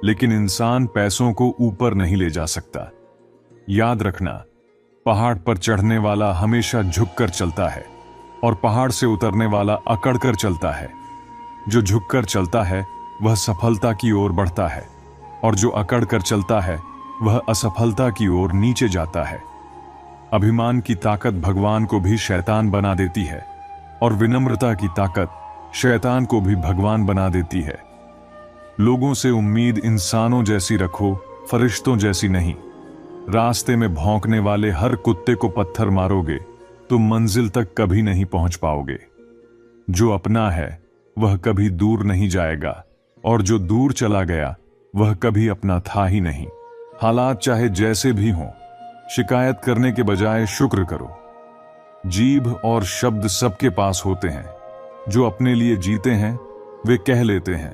लेकिन इंसान पैसों को ऊपर नहीं ले जा सकता। याद रखना, पहाड़ पर चढ़ने वाला हमेशा झुककर चलता है, और पहाड़ से उतरने वाला अकड़कर चलता है। जो झुककर चलता है वह सफलता की ओर बढ़ता है, और जो अकड़कर चलता है वह असफलता की ओर नीचे जाता है। अभिमान की ताकत भगवान को भी शैतान बना देती है, और विनम्रता की ताकत शैतान को भी भगवान बना देती है। लोगों से उम्मीद इंसानों जैसी रखो, फरिश्तों जैसी नहीं। रास्ते में भौंकने वाले हर कुत्ते को पत्थर मारोगे तो मंजिल तक कभी नहीं पहुंच पाओगे। जो अपना है वह कभी दूर नहीं जाएगा, और जो दूर चला गया वह कभी अपना था ही नहीं। हालात चाहे जैसे भी हों, शिकायत करने के बजाय शुक्र करो। जीभ और शब्द सबके पास होते हैं। जो अपने लिए जीते हैं वे कह लेते हैं,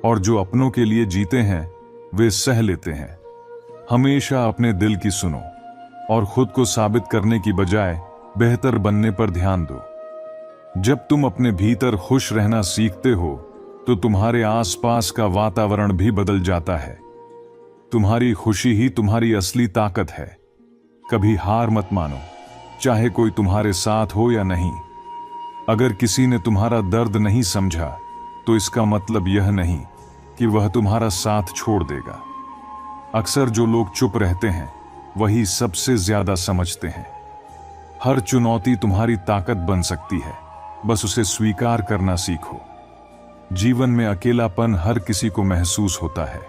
और जो अपनों के लिए जीते हैं वे सह लेते हैं। हमेशा अपने दिल की सुनो, और खुद को साबित करने की बजाय बेहतर बनने पर ध्यान दो। जब तुम अपने भीतर खुश रहना सीखते हो तो तुम्हारे आसपास का वातावरण भी बदल जाता है। तुम्हारी खुशी ही तुम्हारी असली ताकत है। कभी हार मत मानो, चाहे कोई तुम्हारे साथ हो या नहीं। अगर किसी ने तुम्हारा दर्द नहीं समझा तो इसका मतलब यह नहीं कि वह तुम्हारा साथ छोड़ देगा। अक्सर जो लोग चुप रहते हैं वही सबसे ज्यादा समझते हैं। हर चुनौती तुम्हारी ताकत बन सकती है, बस उसे स्वीकार करना सीखो। जीवन में अकेलापन हर किसी को महसूस होता है,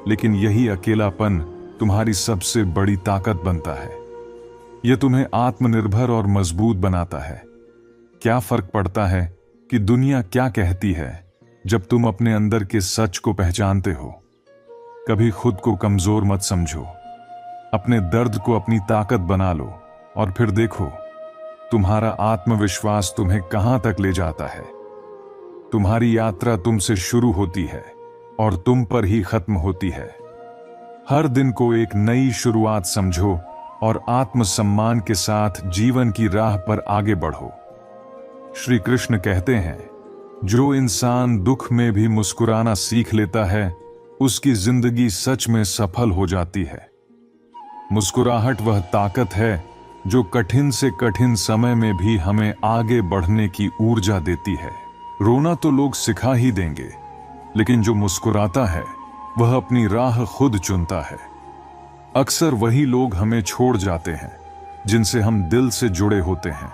लेकिन यही अकेलापन तुम्हारी सबसे बड़ी ताकत बनता है। यह तुम्हें आत्मनिर्भर और मजबूत बनाता है। क्या फर्क पड़ता है कि दुनिया क्या कहती है, जब तुम अपने अंदर के सच को पहचानते हो। कभी खुद को कमजोर मत समझो। अपने दर्द को अपनी ताकत बना लो, और फिर देखो तुम्हारा आत्मविश्वास तुम्हें कहां तक ले जाता है। तुम्हारी यात्रा तुमसे शुरू होती है और तुम पर ही खत्म होती है। हर दिन को एक नई शुरुआत समझो और आत्मसम्मान के साथ जीवन की राह पर आगे बढ़ो। श्री कृष्ण कहते हैं, जो इंसान दुख में भी मुस्कुराना सीख लेता है उसकी जिंदगी सच में सफल हो जाती है। मुस्कुराहट वह ताकत है जो कठिन से कठिन समय में भी हमें आगे बढ़ने की ऊर्जा देती है। रोना तो लोग सिखा ही देंगे, लेकिन जो मुस्कुराता है वह अपनी राह खुद चुनता है। अक्सर वही लोग हमें छोड़ जाते हैं जिनसे हम दिल से जुड़े होते हैं।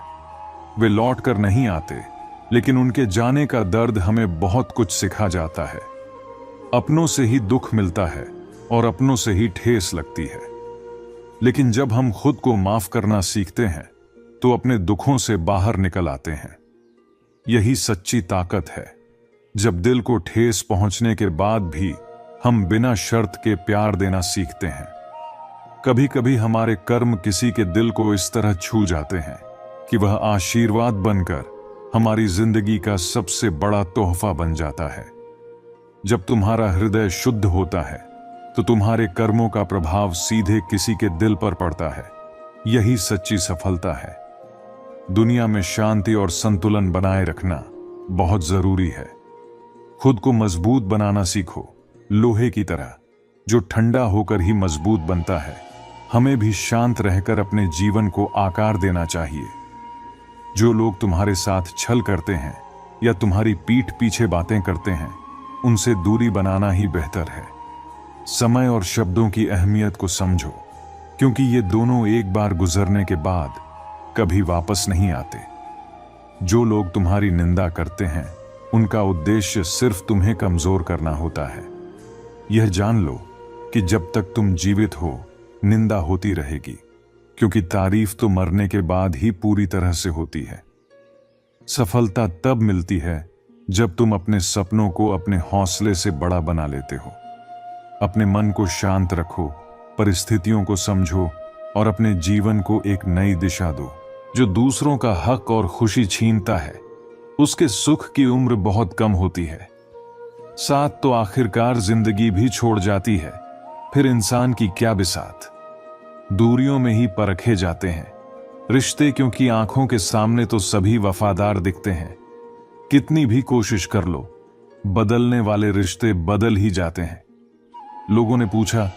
वे लौट कर नहीं आते, लेकिन उनके जाने का दर्द हमें बहुत कुछ सिखा जाता है। अपनों से ही दुख मिलता है और अपनों से ही ठेस लगती है, लेकिन जब हम खुद को माफ करना सीखते हैं तो अपने दुखों से बाहर निकल आते हैं। यही सच्ची ताकत है। जब दिल को ठेस पहुंचने के बाद भी हम बिना शर्त के प्यार देना सीखते हैं। कभी कभी हमारे कर्म किसी के दिल को इस तरह छू जाते हैं कि वह आशीर्वाद बनकर हमारी जिंदगी का सबसे बड़ा तोहफा बन जाता है। जब तुम्हारा हृदय शुद्ध होता है तो तुम्हारे कर्मों का प्रभाव सीधे किसी के दिल पर पड़ता है। यही सच्ची सफलता है। दुनिया में शांति और संतुलन बनाए रखना बहुत जरूरी है। खुद को मजबूत बनाना सीखो, लोहे की तरह जो ठंडा होकर ही मजबूत बनता है। हमें भी शांत रहकर अपने जीवन को आकार देना चाहिए। जो लोग तुम्हारे साथ छल करते हैं या तुम्हारी पीठ पीछे बातें करते हैं, उनसे दूरी बनाना ही बेहतर है। समय और शब्दों की अहमियत को समझो, क्योंकि ये दोनों एक बार गुजरने के बाद कभी वापस नहीं आते। जो लोग तुम्हारी निंदा करते हैं, उनका उद्देश्य सिर्फ तुम्हें कमजोर करना होता है। यह जान लो कि जब तक तुम जीवित हो, निंदा होती रहेगी, क्योंकि तारीफ तो मरने के बाद ही पूरी तरह से होती है। सफलता तब मिलती है जब तुम अपने सपनों को अपने हौसले से बड़ा बना लेते हो। अपने मन को शांत रखो, परिस्थितियों को समझो और अपने जीवन को एक नई दिशा दो। जो दूसरों का हक और खुशी छीनता है, उसके सुख की उम्र बहुत कम होती है। साथ तो आखिरकार जिंदगी भी छोड़ जाती है, फिर इंसान की क्या बिसात। दूरियों में ही परखे जाते हैं रिश्ते, क्योंकि आंखों के सामने तो सभी वफादार दिखते हैं। कितनी भी कोशिश कर लो, बदलने वाले रिश्ते बदल ही जाते हैं। लोगों ने पूछा,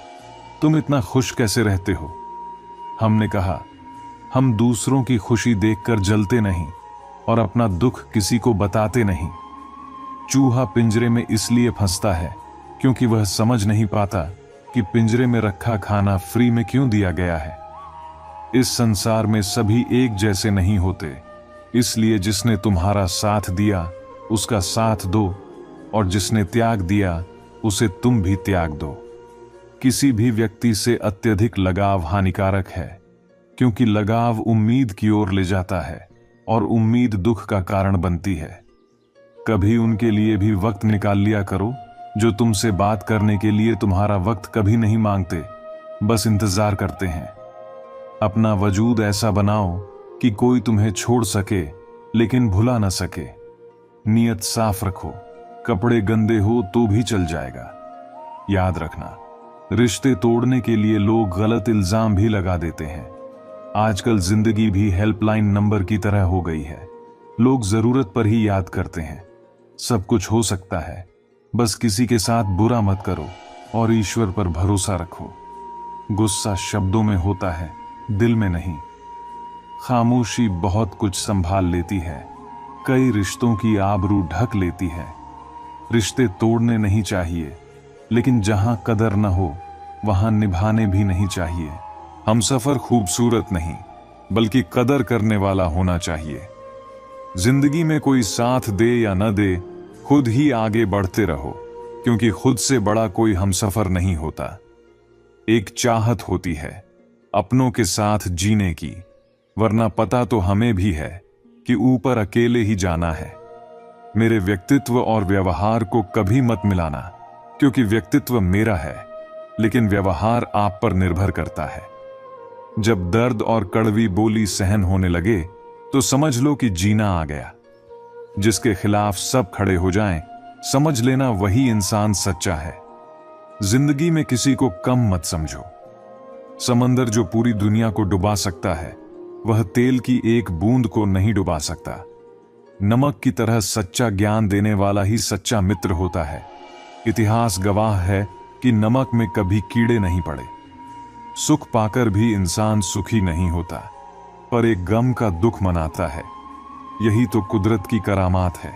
तुम इतना खुश कैसे रहते हो? हमने कहा, हम दूसरों की खुशी देखकर जलते नहीं और अपना दुख किसी को बताते नहीं। चूहा पिंजरे में इसलिए फंसता है क्योंकि वह समझ नहीं पाता कि पिंजरे में रखा खाना फ्री में क्यों दिया गया है। इस संसार में सभी एक जैसे नहीं होते, इसलिए जिसने तुम्हारा साथ दिया उसका साथ दो, और जिसने त्याग दिया उसे तुम भी त्याग दो। किसी भी व्यक्ति से अत्यधिक लगाव हानिकारक है, क्योंकि लगाव उम्मीद की ओर ले जाता है और उम्मीद दुख का कारण बनती है। कभी उनके लिए भी वक्त निकाल लिया करो जो तुमसे बात करने के लिए तुम्हारा वक्त कभी नहीं मांगते, बस इंतजार करते हैं। अपना वजूद ऐसा बनाओ कि कोई तुम्हें छोड़ सके लेकिन भुला ना सके। नियत साफ रखो, कपड़े गंदे हो तो भी चल जाएगा। याद रखना, रिश्ते तोड़ने के लिए लोग गलत इल्जाम भी लगा देते हैं। आजकल जिंदगी भी हेल्पलाइन नंबर की तरह हो गई है। लोग जरूरत पर ही याद करते हैं। सब कुछ हो सकता है, बस किसी के साथ बुरा मत करो और ईश्वर पर भरोसा रखो। गुस्सा शब्दों में होता है, दिल में नहीं। खामोशी बहुत कुछ संभाल लेती है, कई रिश्तों की आबरू ढक लेती है। रिश्ते तोड़ने नहीं चाहिए, लेकिन जहां कदर न हो वहां निभाने भी नहीं चाहिए। हमसफर खूबसूरत नहीं, बल्कि कदर करने वाला होना चाहिए। जिंदगी में कोई साथ दे या न दे, खुद ही आगे बढ़ते रहो, क्योंकि खुद से बड़ा कोई हमसफर नहीं होता। एक चाहत होती है अपनों के साथ जीने की, वरना पता तो हमें भी है कि ऊपर अकेले ही जाना है। मेरे व्यक्तित्व और व्यवहार को कभी मत मिलाना, क्योंकि व्यक्तित्व मेरा है, लेकिन व्यवहार आप पर निर्भर करता है। जब दर्द और कड़वी बोली सहन होने लगे तो समझ लो कि जीना आ गया। जिसके खिलाफ सब खड़े हो जाएं, समझ लेना वही इंसान सच्चा है। जिंदगी में किसी को कम मत समझो। समंदर जो पूरी दुनिया को डुबा सकता है, वह तेल की एक बूंद को नहीं डुबा सकता। नमक की तरह सच्चा ज्ञान देने वाला ही सच्चा मित्र होता है। इतिहास गवाह है कि नमक में कभी कीड़े नहीं पड़े। सुख पाकर भी इंसान सुखी नहीं होता, पर एक गम का दुख मनाता है। यही तो कुदरत की करामात है।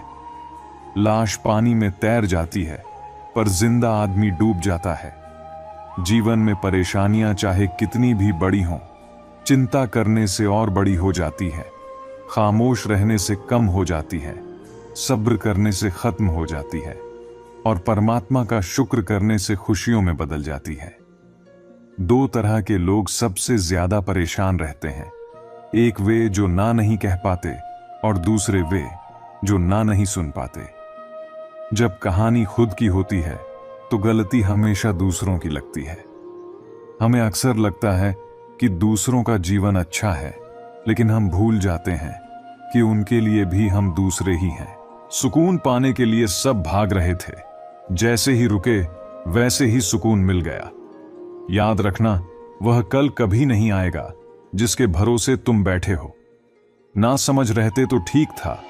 लाश पानी में तैर जाती है, पर जिंदा आदमी डूब जाता है। जीवन में परेशानियां चाहे कितनी भी बड़ी हों, चिंता करने से और बड़ी हो जाती है। खामोश रहने से कम हो जाती है, सब्र करने से खत्म हो जाती है, और परमात्मा का शुक्र करने से खुशियों में बदल जाती है। दो तरह के लोग सबसे ज्यादा परेशान रहते हैं। एक वे जो ना नहीं कह पाते, और दूसरे वे जो ना नहीं सुन पाते। जब कहानी खुद की होती है तो गलती हमेशा दूसरों की लगती है। हमें अक्सर लगता है कि दूसरों का जीवन अच्छा है, लेकिन हम भूल जाते हैं कि उनके लिए भी हम दूसरे ही हैं। सुकून पाने के लिए सब भाग रहे थे, जैसे ही रुके वैसे ही सुकून मिल गया। याद रखना, वह कल कभी नहीं आएगा जिसके भरोसे तुम बैठे हो। ना समझ रहते तो ठीक था,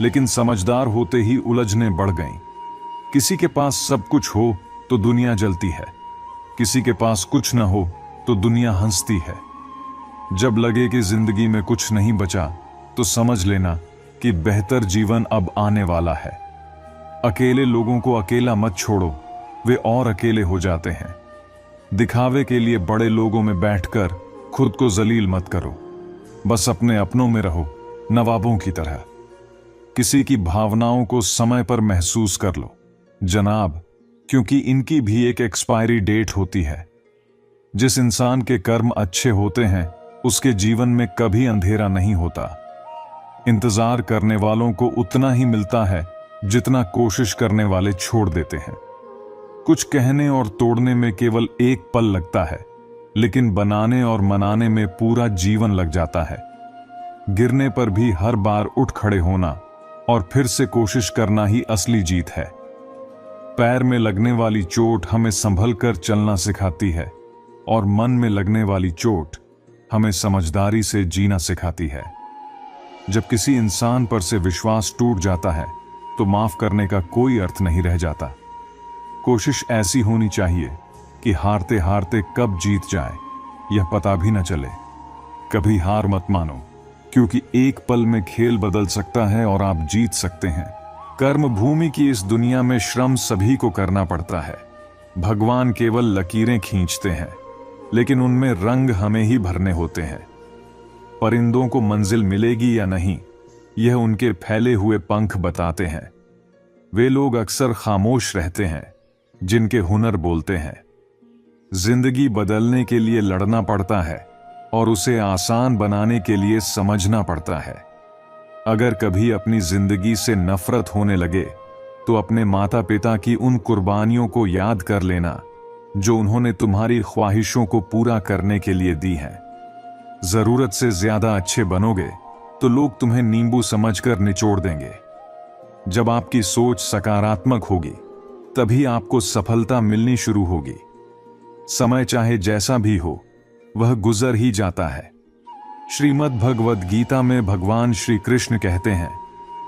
लेकिन समझदार होते ही उलझने बढ़ गईं। किसी के पास सब कुछ हो तो दुनिया जलती है, किसी के पास कुछ न हो तो दुनिया हंसती है। जब लगे कि जिंदगी में कुछ नहीं बचा तो समझ लेना कि बेहतर जीवन अब आने वाला है। अकेले लोगों को अकेला मत छोड़ो, वे और अकेले हो जाते हैं। दिखावे के लिए बड़े लोगों में बैठकर खुद को जलील मत करो, बस अपने अपनों में रहो, नवाबों की तरह। किसी की भावनाओं को समय पर महसूस कर लो जनाब, क्योंकि इनकी भी एक एक्सपायरी डेट होती है। जिस इंसान के कर्म अच्छे होते हैं उसके जीवन में कभी अंधेरा नहीं होता। इंतजार करने वालों को उतना ही मिलता है जितना कोशिश करने वाले छोड़ देते हैं। कुछ कहने और तोड़ने में केवल एक पल लगता है, लेकिन बनाने और मनाने में पूरा जीवन लग जाता है। गिरने पर भी हर बार उठ खड़े होना और फिर से कोशिश करना ही असली जीत है। पैर में लगने वाली चोट हमें संभल कर चलना सिखाती है और मन में लगने वाली चोट हमें समझदारी से जीना सिखाती है। जब किसी इंसान पर से विश्वास टूट जाता है तो माफ करने का कोई अर्थ नहीं रह जाता। कोशिश ऐसी होनी चाहिए कि हारते हारते कब जीत जाए यह पता भी न चले। कभी हार मत मानो, क्योंकि एक पल में खेल बदल सकता है और आप जीत सकते हैं। कर्म भूमि की इस दुनिया में श्रम सभी को करना पड़ता है। भगवान केवल लकीरें खींचते हैं, लेकिन उनमें रंग हमें ही भरने होते हैं। परिंदों को मंजिल मिलेगी या नहीं, यह उनके फैले हुए पंख बताते हैं। वे लोग अक्सर खामोश रहते हैं जिनके हुनर बोलते हैं। जिंदगी बदलने के लिए लड़ना पड़ता है और उसे आसान बनाने के लिए समझना पड़ता है। अगर कभी अपनी जिंदगी से नफरत होने लगे तो अपने माता पिता की उन कुर्बानियों को याद कर लेना जो उन्होंने तुम्हारी ख्वाहिशों को पूरा करने के लिए दी हैं। जरूरत से ज्यादा अच्छे बनोगे तो लोग तुम्हें नींबू समझकर निचोड़ देंगे। जब आपकी सोच सकारात्मक होगी तभी आपको सफलता मिलनी शुरू होगी। समय चाहे जैसा भी हो वह गुजर ही जाता है। श्रीमद् भगवद गीता में भगवान श्री कृष्ण कहते हैं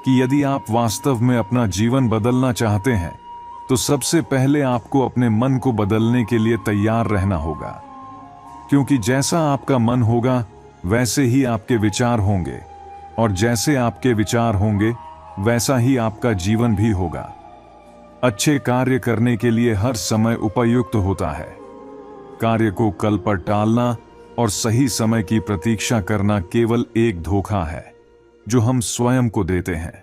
कि यदि आप वास्तव में अपना जीवन बदलना चाहते हैं तो सबसे पहले आपको अपने मन को बदलने के लिए तैयार रहना होगा, क्योंकि जैसा आपका मन होगा वैसे ही आपके विचार होंगे और जैसे आपके विचार होंगे वैसा ही आपका जीवन भी होगा। अच्छे कार्य करने के लिए हर समय उपयुक्त होता है। कार्य को कल पर टालना और सही समय की प्रतीक्षा करना केवल एक धोखा है जो हम स्वयं को देते हैं।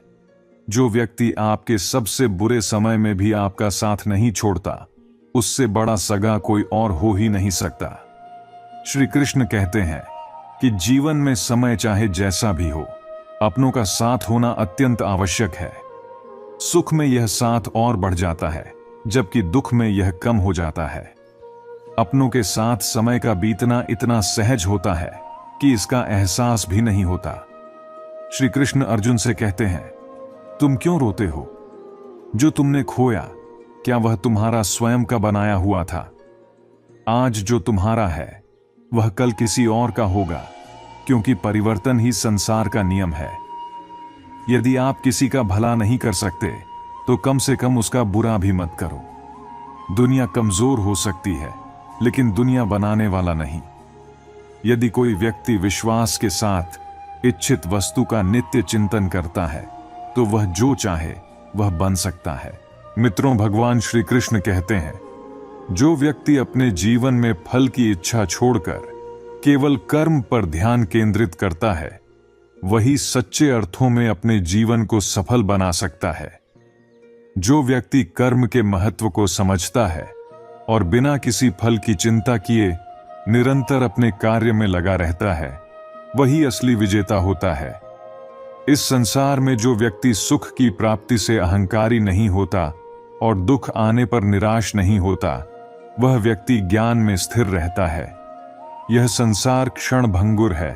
जो व्यक्ति आपके सबसे बुरे समय में भी आपका साथ नहीं छोड़ता, उससे बड़ा सगा कोई और हो ही नहीं सकता। श्री कृष्ण कहते हैं कि जीवन में समय चाहे जैसा भी हो, अपनों का साथ होना अत्यंत आवश्यक है। सुख में यह साथ और बढ़ जाता है, जबकि दुख में यह कम हो जाता है। अपनों के साथ समय का बीतना इतना सहज होता है कि इसका एहसास भी नहीं होता। श्री कृष्ण अर्जुन से कहते हैं, तुम क्यों रोते हो? जो तुमने खोया, क्या वह तुम्हारा स्वयं का बनाया हुआ था? आज जो तुम्हारा है वह कल किसी और का होगा, क्योंकि परिवर्तन ही संसार का नियम है। यदि आप किसी का भला नहीं कर सकते तो कम से कम उसका बुरा भी मत करो। दुनिया कमजोर हो सकती है, लेकिन दुनिया बनाने वाला नहीं। यदि कोई व्यक्ति विश्वास के साथ इच्छित वस्तु का नित्य चिंतन करता है तो वह जो चाहे वह बन सकता है। मित्रों, भगवान श्री कृष्ण कहते हैं, जो व्यक्ति अपने जीवन में फल की इच्छा छोड़कर केवल कर्म पर ध्यान केंद्रित करता है, वही सच्चे अर्थों में अपने जीवन को सफल बना सकता है। जो व्यक्ति कर्म के महत्व को समझता है और बिना किसी फल की चिंता किए निरंतर अपने कार्य में लगा रहता है, वही असली विजेता होता है। इस संसार में जो व्यक्ति सुख की प्राप्ति से अहंकारी नहीं होता और दुख आने पर निराश नहीं होता, वह व्यक्ति ज्ञान में स्थिर रहता है। यह संसार क्षण भंगुर है।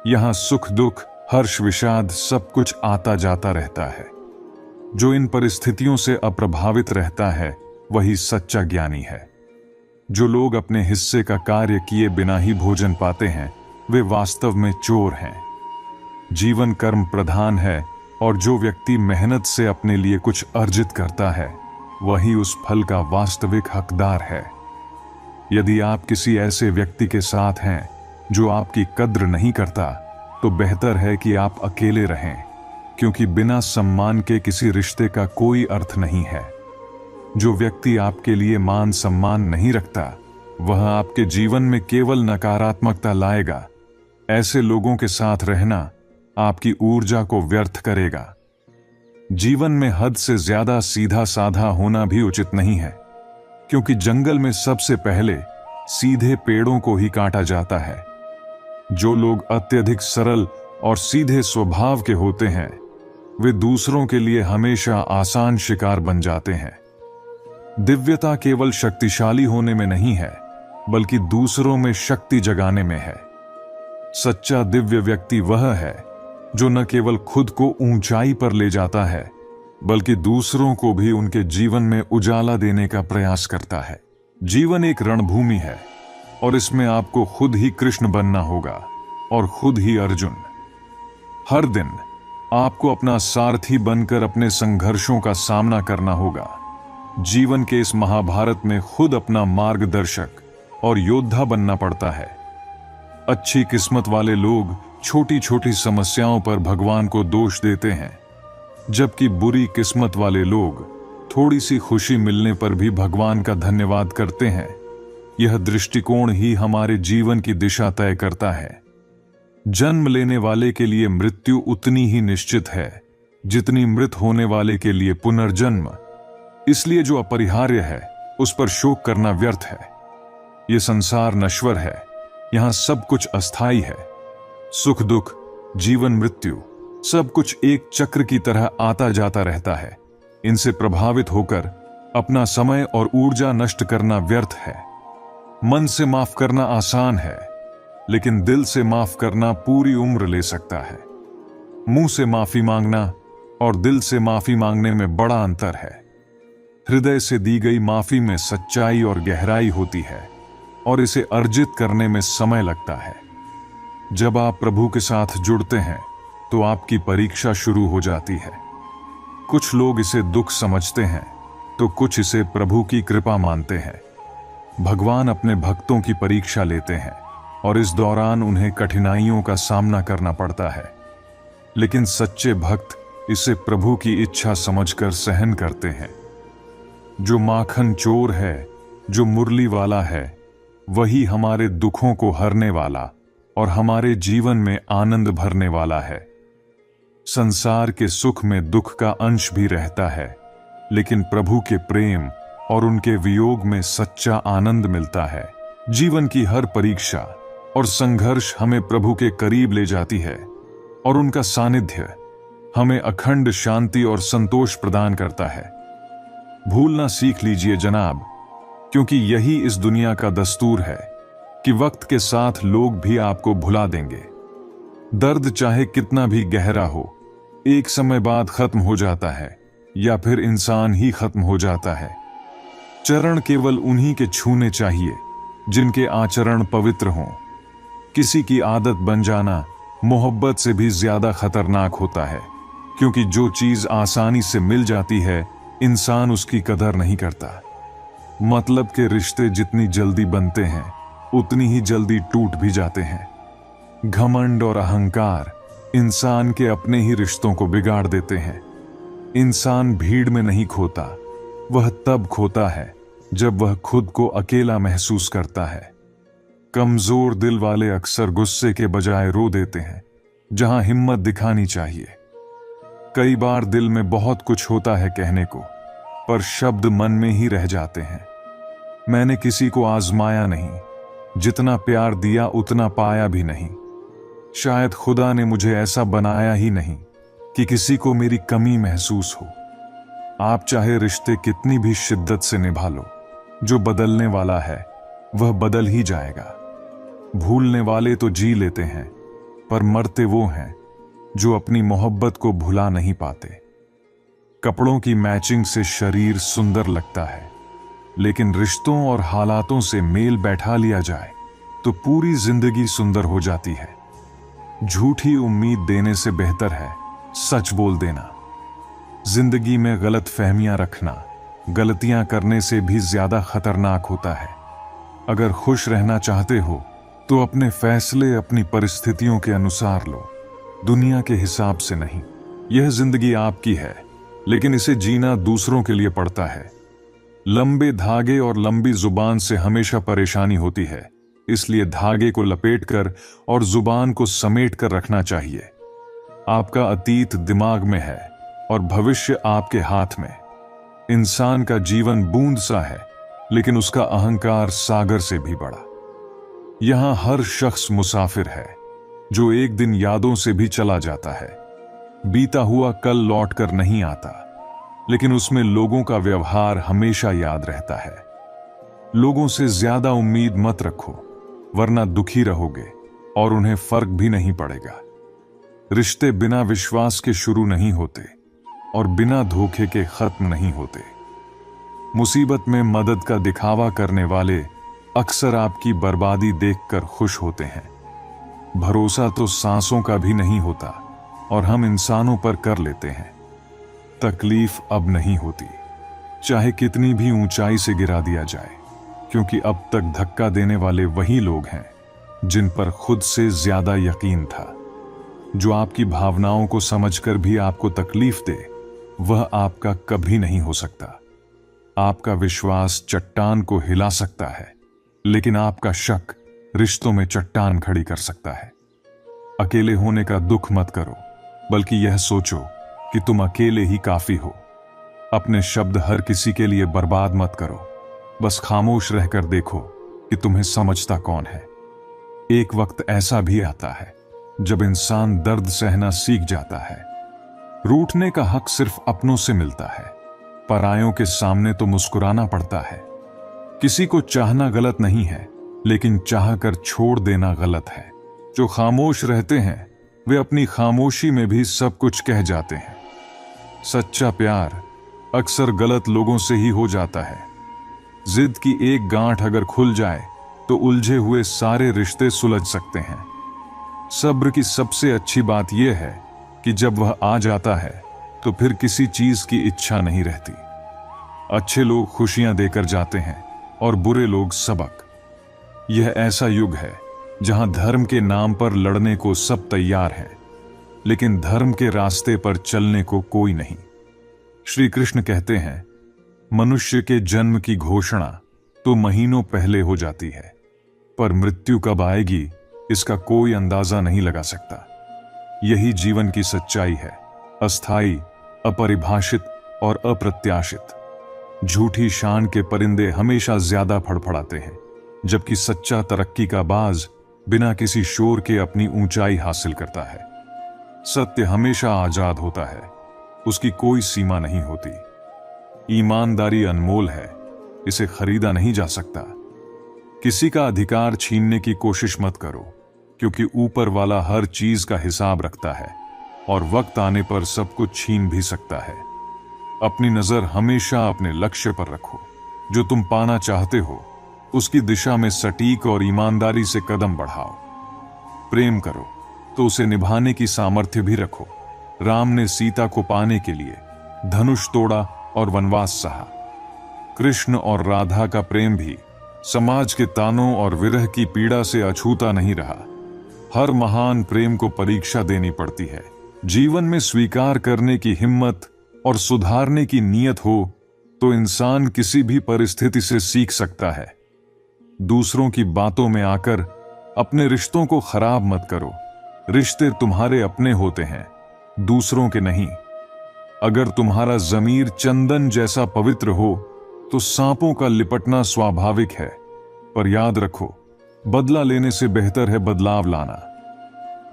यहाँ सुख दुख हर्ष विषाद सब कुछ आता जाता रहता है। जो इन परिस्थितियों से अप्रभावित रहता है वही सच्चा ज्ञानी है। जो लोग अपने हिस्से का कार्य किए बिना ही भोजन पाते हैं, वे वास्तव में चोर हैं। जीवन कर्म प्रधान है और जो व्यक्ति मेहनत से अपने लिए कुछ अर्जित करता है, वही उस फल का वास्तविक हकदार है। यदि आप किसी ऐसे व्यक्ति के साथ हैं जो आपकी कद्र नहीं करता, तो बेहतर है कि आप अकेले रहें, क्योंकि बिना सम्मान के किसी रिश्ते का कोई अर्थ नहीं है। जो व्यक्ति आपके लिए मान सम्मान नहीं रखता, वह आपके जीवन में केवल नकारात्मकता लाएगा। ऐसे लोगों के साथ रहना आपकी ऊर्जा को व्यर्थ करेगा। जीवन में हद से ज्यादा सीधा साधा होना भी उचित नहीं है, क्योंकि जंगल में सबसे पहले सीधे पेड़ों को ही काटा जाता है। जो लोग अत्यधिक सरल और सीधे स्वभाव के होते हैं, वे दूसरों के लिए हमेशा आसान शिकार बन जाते हैं। दिव्यता केवल शक्तिशाली होने में नहीं है, बल्कि दूसरों में शक्ति जगाने में है। सच्चा दिव्य व्यक्ति वह है जो न केवल खुद को ऊंचाई पर ले जाता है, बल्कि दूसरों को भी उनके जीवन में उजाला देने का प्रयास करता है। जीवन एक रणभूमि है, और इसमें आपको खुद ही कृष्ण बनना होगा और खुद ही अर्जुन। हर दिन आपको अपना सारथी बनकर अपने संघर्षों का सामना करना होगा। जीवन के इस महाभारत में खुद अपना मार्गदर्शक और योद्धा बनना पड़ता है। अच्छी किस्मत वाले लोग छोटी छोटी समस्याओं पर भगवान को दोष देते हैं, जबकि बुरी किस्मत वाले लोग थोड़ी सी खुशी मिलने पर भी भगवान का धन्यवाद करते हैं। यह दृष्टिकोण ही हमारे जीवन की दिशा तय करता है। जन्म लेने वाले के लिए मृत्यु उतनी ही निश्चित है जितनी मृत होने वाले के लिए पुनर्जन्म। इसलिए जो अपरिहार्य है उस पर शोक करना व्यर्थ है। यह संसार नश्वर है, यहां सब कुछ अस्थायी है। सुख दुख, जीवन मृत्यु, सब कुछ एक चक्र की तरह आता जाता रहता है। इनसे प्रभावित होकर अपना समय और ऊर्जा नष्ट करना व्यर्थ है। मन से माफ करना आसान है, लेकिन दिल से माफ करना पूरी उम्र ले सकता है। मुंह से माफी मांगना और दिल से माफी मांगने में बड़ा अंतर है। हृदय से दी गई माफी में सच्चाई और गहराई होती है, और इसे अर्जित करने में समय लगता है। जब आप प्रभु के साथ जुड़ते हैं तो आपकी परीक्षा शुरू हो जाती है। कुछ लोग इसे दुख समझते हैं, तो कुछ इसे प्रभु की कृपा मानते हैं। भगवान अपने भक्तों की परीक्षा लेते हैं, और इस दौरान उन्हें कठिनाइयों का सामना करना पड़ता है। लेकिन सच्चे भक्त इसे प्रभु की इच्छा समझकर सहन करते हैं। जो माखन चोर है, जो मुरली वाला है, वही हमारे दुखों को हरने वाला और हमारे जीवन में आनंद भरने वाला है। संसार के सुख में दुख का अंश भी रहता है, लेकिन प्रभु के प्रेम और उनके वियोग में सच्चा आनंद मिलता है। जीवन की हर परीक्षा और संघर्ष हमें प्रभु के करीब ले जाती है, और उनका सानिध्य हमें अखंड शांति और संतोष प्रदान करता है। भूलना सीख लीजिए जनाब, क्योंकि यही इस दुनिया का दस्तूर है कि वक्त के साथ लोग भी आपको भुला देंगे। दर्द चाहे कितना भी गहरा हो, एक समय बाद खत्म हो जाता है, या फिर इंसान ही खत्म हो जाता है। चरण केवल उन्हीं के छूने चाहिए जिनके आचरण पवित्र हों। किसी की आदत बन जाना मोहब्बत से भी ज्यादा खतरनाक होता है, क्योंकि जो चीज आसानी से मिल जाती है, इंसान उसकी कदर नहीं करता। मतलब के रिश्ते जितनी जल्दी बनते हैं, उतनी ही जल्दी टूट भी जाते हैं। घमंड और अहंकार इंसान के अपने ही रिश्तों को बिगाड़ देते हैं। इंसान भीड़ में नहीं खोता, वह तब खोता है जब वह खुद को अकेला महसूस करता है। कमजोर दिल वाले अक्सर गुस्से के बजाय रो देते हैं, जहां हिम्मत दिखानी चाहिए। कई बार दिल में बहुत कुछ होता है कहने को, पर शब्द मन में ही रह जाते हैं। मैंने किसी को आजमाया नहीं, जितना प्यार दिया उतना पाया भी नहीं। शायद खुदा ने मुझे ऐसा बनाया ही नहीं कि किसी को मेरी कमी महसूस हो। आप चाहे रिश्ते कितनी भी शिद्दत से निभा लो, जो बदलने वाला है वह बदल ही जाएगा। भूलने वाले तो जी लेते हैं, पर मरते वो हैं जो अपनी मोहब्बत को भुला नहीं पाते। कपड़ों की मैचिंग से शरीर सुंदर लगता है, लेकिन रिश्तों और हालातों से मेल बैठा लिया जाए तो पूरी जिंदगी सुंदर हो जाती है। झूठी उम्मीद देने से बेहतर है सच बोल देना। जिंदगी में गलत फहमियां रखना गलतियां करने से भी ज्यादा खतरनाक होता है। अगर खुश रहना चाहते हो तो अपने फैसले अपनी परिस्थितियों के अनुसार लो। दुनिया के हिसाब से नहीं। यह जिंदगी आपकी है, लेकिन इसे जीना दूसरों के लिए पड़ता है। लंबे धागे और लंबी जुबान से हमेशा परेशानी होती है, इसलिए धागे को लपेटकर और जुबान को समेट कर रखना चाहिए। आपका अतीत दिमाग में है और भविष्य आपके हाथ में। इंसान का जीवन बूंद सा है, लेकिन उसका अहंकार सागर से भी बड़ा। यहां हर शख्स मुसाफिर है, जो एक दिन यादों से भी चला जाता है। बीता हुआ कल लौट कर नहीं आता, लेकिन उसमें लोगों का व्यवहार हमेशा याद रहता है। लोगों से ज्यादा उम्मीद मत रखो, वरना दुखी रहोगे और उन्हें फर्क भी नहीं पड़ेगा। रिश्ते बिना विश्वास के शुरू नहीं होते और बिना धोखे के खत्म नहीं होते। मुसीबत में मदद का दिखावा करने वाले अक्सर आपकी बर्बादी देखकर खुश होते हैं। भरोसा तो सांसों का भी नहीं होता और हम इंसानों पर कर लेते हैं। तकलीफ अब नहीं होती, चाहे कितनी भी ऊंचाई से गिरा दिया जाए, क्योंकि अब तक धक्का देने वाले वही लोग हैं जिन पर खुद से ज्यादा यकीन था। जो आपकी भावनाओं को समझकर भी आपको तकलीफ दे, वह आपका कभी नहीं हो सकता। आपका विश्वास चट्टान को हिला सकता है, लेकिन आपका शक रिश्तों में चट्टान खड़ी कर सकता है। अकेले होने का दुख मत करो, बल्कि यह सोचो कि तुम अकेले ही काफी हो। अपने शब्द हर किसी के लिए बर्बाद मत करो, बस खामोश रहकर देखो कि तुम्हें समझता कौन है। एक वक्त ऐसा भी आता है जब इंसान दर्द सहना सीख जाता है। रूठने का हक सिर्फ अपनों से मिलता है, परायों के सामने तो मुस्कुराना पड़ता है। किसी को चाहना गलत नहीं है, लेकिन चाहकर छोड़ देना गलत है। जो खामोश रहते हैं वे अपनी खामोशी में भी सब कुछ कह जाते हैं। सच्चा प्यार अक्सर गलत लोगों से ही हो जाता है। जिद की एक गांठ अगर खुल जाए तो उलझे हुए सारे रिश्ते सुलझ सकते हैं। सब्र की सबसे अच्छी बात यह है कि जब वह आ जाता है तो फिर किसी चीज की इच्छा नहीं रहती। अच्छे लोग खुशियां देकर जाते हैं और बुरे लोग सबक। यह ऐसा युग है जहां धर्म के नाम पर लड़ने को सब तैयार हैं, लेकिन धर्म के रास्ते पर चलने को कोई नहीं। श्री कृष्ण कहते हैं, मनुष्य के जन्म की घोषणा तो महीनों पहले हो जाती है, पर मृत्यु कब आएगी इसका कोई अंदाजा नहीं लगा सकता। यही जीवन की सच्चाई है, अस्थाई, अपरिभाषित और अप्रत्याशित। झूठी शान के परिंदे हमेशा ज्यादा फड़फड़ाते हैं, जबकि सच्चा तरक्की का बाज बिना किसी शोर के अपनी ऊंचाई हासिल करता है। सत्य हमेशा आजाद होता है, उसकी कोई सीमा नहीं होती। ईमानदारी अनमोल है, इसे खरीदा नहीं जा सकता। किसी का अधिकार छीनने की कोशिश मत करो, क्योंकि ऊपर वाला हर चीज का हिसाब रखता है और वक्त आने पर सब कुछ छीन भी सकता है। अपनी नजर हमेशा अपने लक्ष्य पर रखो। जो तुम पाना चाहते हो उसकी दिशा में सटीक और ईमानदारी से कदम बढ़ाओ। प्रेम करो तो उसे निभाने की सामर्थ्य भी रखो। राम ने सीता को पाने के लिए धनुष तोड़ा और वनवास सहा। कृष्ण और राधा का प्रेम भी समाज के तानों और विरह की पीड़ा से अछूता नहीं रहा। हर महान प्रेम को परीक्षा देनी पड़ती है। जीवन में स्वीकार करने की हिम्मत और सुधारने की नीयत हो तो इंसान किसी भी परिस्थिति से सीख सकता है। दूसरों की बातों में आकर अपने रिश्तों को खराब मत करो। रिश्ते तुम्हारे अपने होते हैं, दूसरों के नहीं। अगर तुम्हारा जमीर चंदन जैसा पवित्र हो तो सांपों का लिपटना स्वाभाविक है, पर याद रखो, बदला लेने से बेहतर है बदलाव लाना।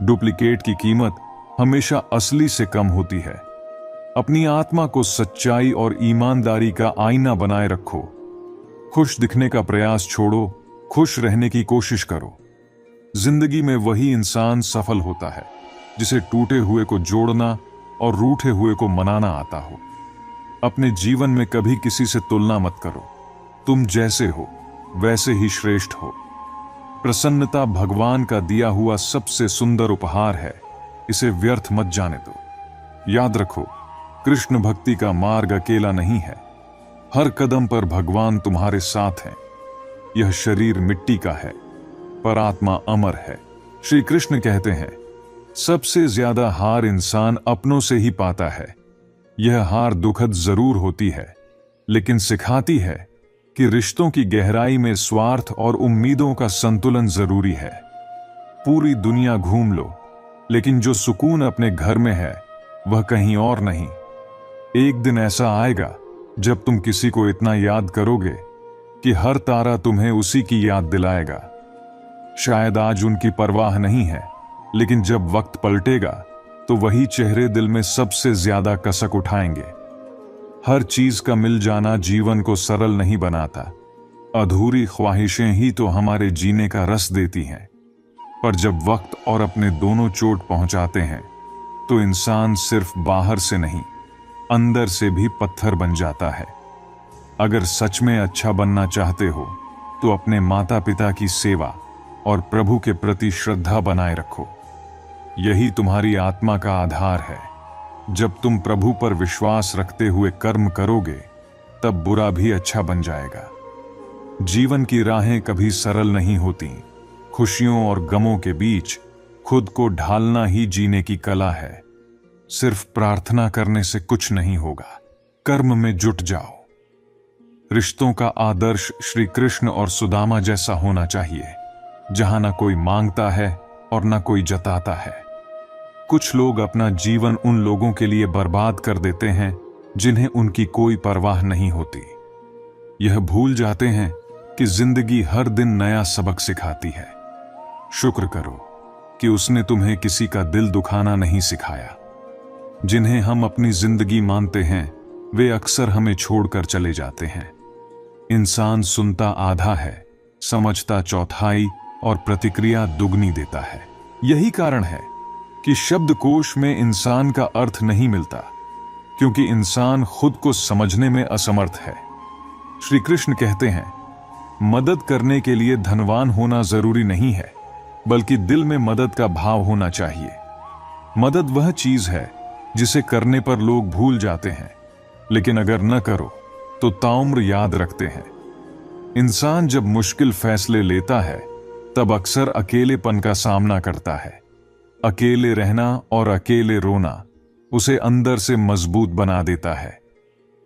डुप्लीकेट की कीमत हमेशा असली से कम होती है। अपनी आत्मा को सच्चाई और ईमानदारी का आईना बनाए रखो। खुश दिखने का प्रयास छोड़ो, खुश रहने की कोशिश करो। जिंदगी में वही इंसान सफल होता है जिसे टूटे हुए को जोड़ना और रूठे हुए को मनाना आता हो। अपने जीवन में कभी किसी से तुलना मत करो। तुम जैसे हो वैसे ही श्रेष्ठ हो। प्रसन्नता भगवान का दिया हुआ सबसे सुंदर उपहार है, इसे व्यर्थ मत जाने दो। याद रखो, कृष्ण भक्ति का मार्ग अकेला नहीं है। हर कदम पर भगवान तुम्हारे साथ हैं। यह शरीर मिट्टी का है, पर आत्मा अमर है। श्री कृष्ण कहते हैं, सबसे ज्यादा हार इंसान अपनों से ही पाता है। यह हार दुखद जरूर होती है, लेकिन सिखाती है कि रिश्तों की गहराई में स्वार्थ और उम्मीदों का संतुलन जरूरी है। पूरी दुनिया घूम लो, लेकिन जो सुकून अपने घर में है वह कहीं और नहीं। एक दिन ऐसा आएगा जब तुम किसी को इतना याद करोगे कि हर तारा तुम्हें उसी की याद दिलाएगा। शायद आज उनकी परवाह नहीं है, लेकिन जब वक्त पलटेगा तो वही चेहरे दिल में सबसे ज्यादा कसक उठाएंगे। हर चीज का मिल जाना जीवन को सरल नहीं बनाता। अधूरी ख्वाहिशें ही तो हमारे जीने का रस देती हैं। पर जब वक्त और अपने दोनों चोट पहुंचाते हैं तो इंसान सिर्फ बाहर से नहीं, अंदर से भी पत्थर बन जाता है। अगर सच में अच्छा बनना चाहते हो तो अपने माता पिता की सेवा और प्रभु के प्रति श्रद्धा बनाए रखो। यही तुम्हारी आत्मा का आधार है। जब तुम प्रभु पर विश्वास रखते हुए कर्म करोगे, तब बुरा भी अच्छा बन जाएगा। जीवन की राहें कभी सरल नहीं होती। खुशियों और गमों के बीच खुद को ढालना ही जीने की कला है। सिर्फ प्रार्थना करने से कुछ नहीं होगा, कर्म में जुट जाओ। रिश्तों का आदर्श श्री कृष्ण और सुदामा जैसा होना चाहिए, जहां ना कोई मांगता है और ना कोई जताता है। कुछ लोग अपना जीवन उन लोगों के लिए बर्बाद कर देते हैं जिन्हें उनकी कोई परवाह नहीं होती। यह भूल जाते हैं कि जिंदगी हर दिन नया सबक सिखाती है। शुक्र करो कि उसने तुम्हें किसी का दिल दुखाना नहीं सिखाया। जिन्हें हम अपनी जिंदगी मानते हैं वे अक्सर हमें छोड़कर चले जाते हैं। इंसान सुनता आधा है, समझता चौथाई और प्रतिक्रिया दुगनी देता है। यही कारण है कि शब्दकोश में इंसान का अर्थ नहीं मिलता, क्योंकि इंसान खुद को समझने में असमर्थ है। श्री कृष्ण कहते हैं, मदद करने के लिए धनवान होना जरूरी नहीं है, बल्कि दिल में मदद का भाव होना चाहिए। मदद वह चीज है जिसे करने पर लोग भूल जाते हैं, लेकिन अगर न करो तो ताउम्र याद रखते हैं। इंसान जब मुश्किल फैसले लेता है तब अक्सर अकेलेपन का सामना करता है। अकेले रहना और अकेले रोना उसे अंदर से मजबूत बना देता है।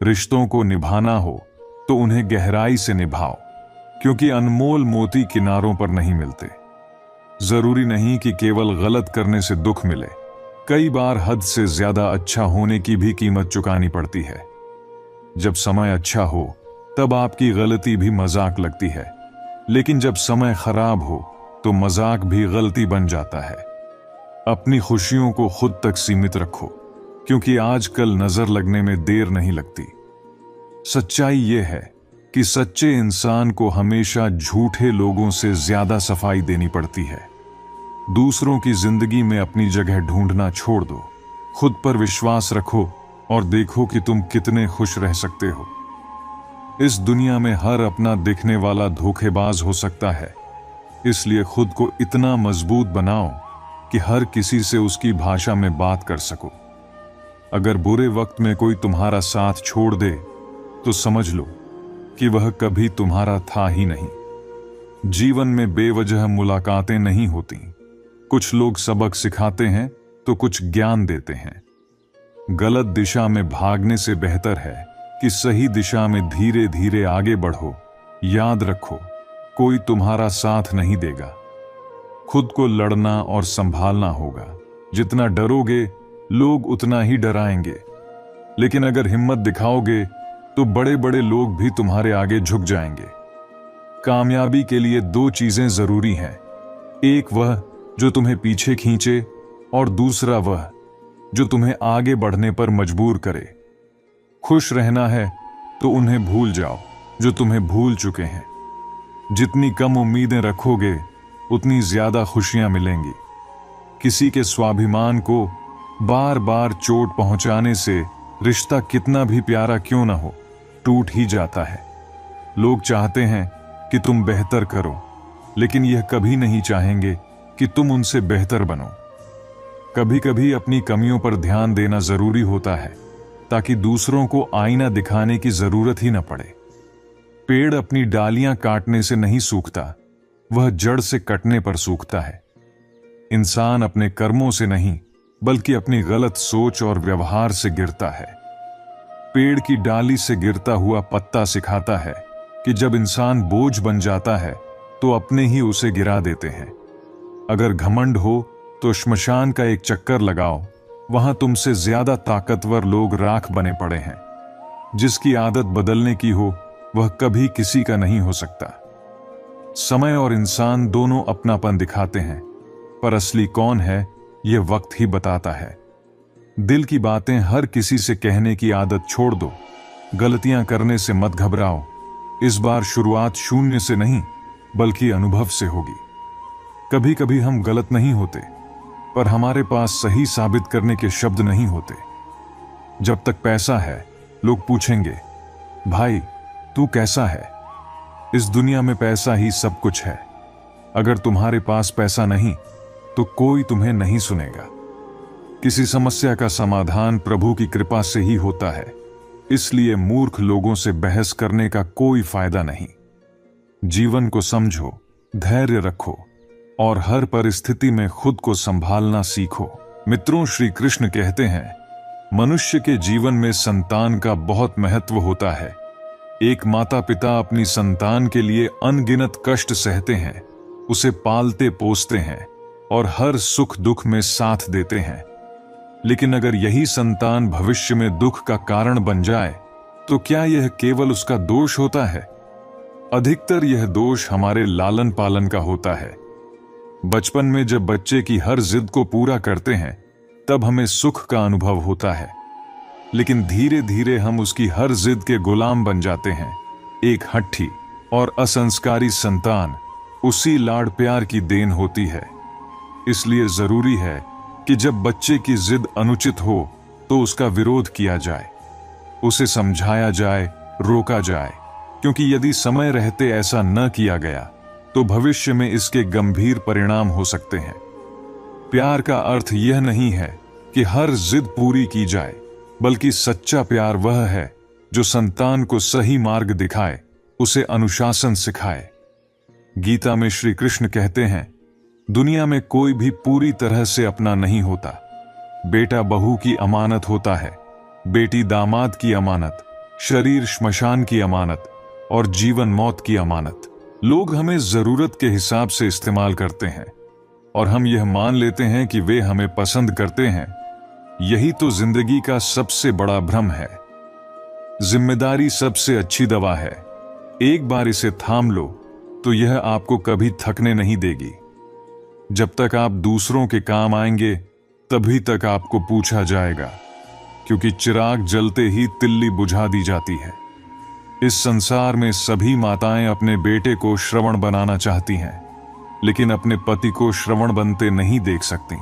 रिश्तों को निभाना हो तो उन्हें गहराई से निभाओ, क्योंकि अनमोल मोती किनारों पर नहीं मिलते। जरूरी नहीं कि केवल गलत करने से दुख मिले, कई बार हद से ज्यादा अच्छा होने की भी कीमत चुकानी पड़ती है। जब समय अच्छा हो तब आपकी गलती भी मजाक लगती है, लेकिन जब समय खराब हो तो मजाक भी गलती बन जाता है। अपनी खुशियों को खुद तक सीमित रखो, क्योंकि आजकल नजर लगने में देर नहीं लगती। सच्चाई यह है कि सच्चे इंसान को हमेशा झूठे लोगों से ज्यादा सफाई देनी पड़ती है। दूसरों की जिंदगी में अपनी जगह ढूंढना छोड़ दो। खुद पर विश्वास रखो और देखो कि तुम कितने खुश रह सकते हो। इस दुनिया में हर अपना दिखने वाला धोखेबाज हो सकता है, इसलिए खुद को इतना मजबूत बनाओ कि हर किसी से उसकी भाषा में बात कर सको। अगर बुरे वक्त में कोई तुम्हारा साथ छोड़ दे तो समझ लो कि वह कभी तुम्हारा था ही नहीं। जीवन में बेवजह मुलाकातें नहीं होती। कुछ लोग सबक सिखाते हैं तो कुछ ज्ञान देते हैं। गलत दिशा में भागने से बेहतर है कि सही दिशा में धीरे धीरे आगे बढ़ो। याद रखो, कोई तुम्हारा साथ नहीं देगा। खुद को लड़ना और संभालना होगा। जितना डरोगे लोग उतना ही डराएंगे, लेकिन अगर हिम्मत दिखाओगे तो बड़े बड़े लोग भी तुम्हारे आगे झुक जाएंगे। कामयाबी के लिए दो चीजें जरूरी हैं, एक वह जो तुम्हें पीछे खींचे और दूसरा वह जो तुम्हें आगे बढ़ने पर मजबूर करे। खुश रहना है तो उन्हें भूल जाओ जो तुम्हें भूल चुके हैं। जितनी कम उम्मीदें रखोगे उतनी ज्यादा खुशियां मिलेंगी। किसी के स्वाभिमान को बार बार चोट पहुंचाने से रिश्ता कितना भी प्यारा क्यों ना हो, टूट ही जाता है। लोग चाहते हैं कि तुम बेहतर करो, लेकिन यह कभी नहीं चाहेंगे कि तुम उनसे बेहतर बनो। कभी कभी अपनी कमियों पर ध्यान देना जरूरी होता है, ताकि दूसरों को आईना दिखाने की जरूरत ही न पड़े। पेड़ अपनी डालियां काटने से नहीं सूखता, वह जड़ से कटने पर सूखता है। इंसान अपने कर्मों से नहीं बल्कि अपनी गलत सोच और व्यवहार से गिरता है। पेड़ की डाली से गिरता हुआ पत्ता सिखाता है कि जब इंसान बोझ बन जाता है तो अपने ही उसे गिरा देते हैं। अगर घमंड हो तो श्मशान का एक चक्कर लगाओ, वहां तुमसे ज्यादा ताकतवर लोग राख बने पड़े हैं। जिसकी आदत बदलने की हो वह कभी किसी का नहीं हो सकता। समय और इंसान दोनों अपनापन दिखाते हैं, पर असली कौन है यह वक्त ही बताता है। दिल की बातें हर किसी से कहने की आदत छोड़ दो। गलतियां करने से मत घबराओ। इस बार शुरुआत शून्य से नहीं बल्कि अनुभव से होगी। कभी कभी हम गलत नहीं होते, पर हमारे पास सही साबित करने के शब्द नहीं होते। जब तक पैसा है लोग पूछेंगे, भाई तू कैसा है? इस दुनिया में पैसा ही सब कुछ है। अगर तुम्हारे पास पैसा नहीं तो कोई तुम्हें नहीं सुनेगा। किसी समस्या का समाधान प्रभु की कृपा से ही होता है, इसलिए मूर्ख लोगों से बहस करने का कोई फायदा नहीं। जीवन को समझो, धैर्य रखो और हर परिस्थिति में खुद को संभालना सीखो। मित्रों, श्री कृष्ण कहते हैं, मनुष्य के जीवन में संतान का बहुत महत्व होता है। एक माता पिता अपनी संतान के लिए अनगिनत कष्ट सहते हैं, उसे पालते पोसते हैं और हर सुख दुख में साथ देते हैं। लेकिन अगर यही संतान भविष्य में दुख का कारण बन जाए तो क्या यह केवल उसका दोष होता है? अधिकतर यह दोष हमारे लालन पालन का होता है। बचपन में जब बच्चे की हर जिद को पूरा करते हैं तब हमें सुख का अनुभव होता है, लेकिन धीरे धीरे हम उसकी हर जिद के गुलाम बन जाते हैं। एक हट्ठी और असंस्कारी संतान उसी लाड़ प्यार की देन होती है। इसलिए जरूरी है कि जब बच्चे की जिद अनुचित हो तो उसका विरोध किया जाए, उसे समझाया जाए, रोका जाए, क्योंकि यदि समय रहते ऐसा न किया गया तो भविष्य में इसके गंभीर परिणाम हो सकते हैं। प्यार का अर्थ यह नहीं है कि हर जिद पूरी की जाए, बल्कि सच्चा प्यार वह है जो संतान को सही मार्ग दिखाए, उसे अनुशासन सिखाए। गीता में श्री कृष्ण कहते हैं, दुनिया में कोई भी पूरी तरह से अपना नहीं होता। बेटा बहू की अमानत होता है, बेटी दामाद की अमानत, शरीर श्मशान की अमानत और जीवन मौत की अमानत। लोग हमें जरूरत के हिसाब से इस्तेमाल करते हैं और हम यह मान लेते हैं कि वे हमें पसंद करते हैं। यही तो जिंदगी का सबसे बड़ा भ्रम है। जिम्मेदारी सबसे अच्छी दवा है। एक बार इसे थाम लो तो यह आपको कभी थकने नहीं देगी। जब तक आप दूसरों के काम आएंगे तभी तक आपको पूछा जाएगा, क्योंकि चिराग जलते ही तिल्ली बुझा दी जाती है। इस संसार में सभी माताएं अपने बेटे को श्रवण बनाना चाहती हैं, लेकिन अपने पति को श्रवण बनते नहीं देख सकती।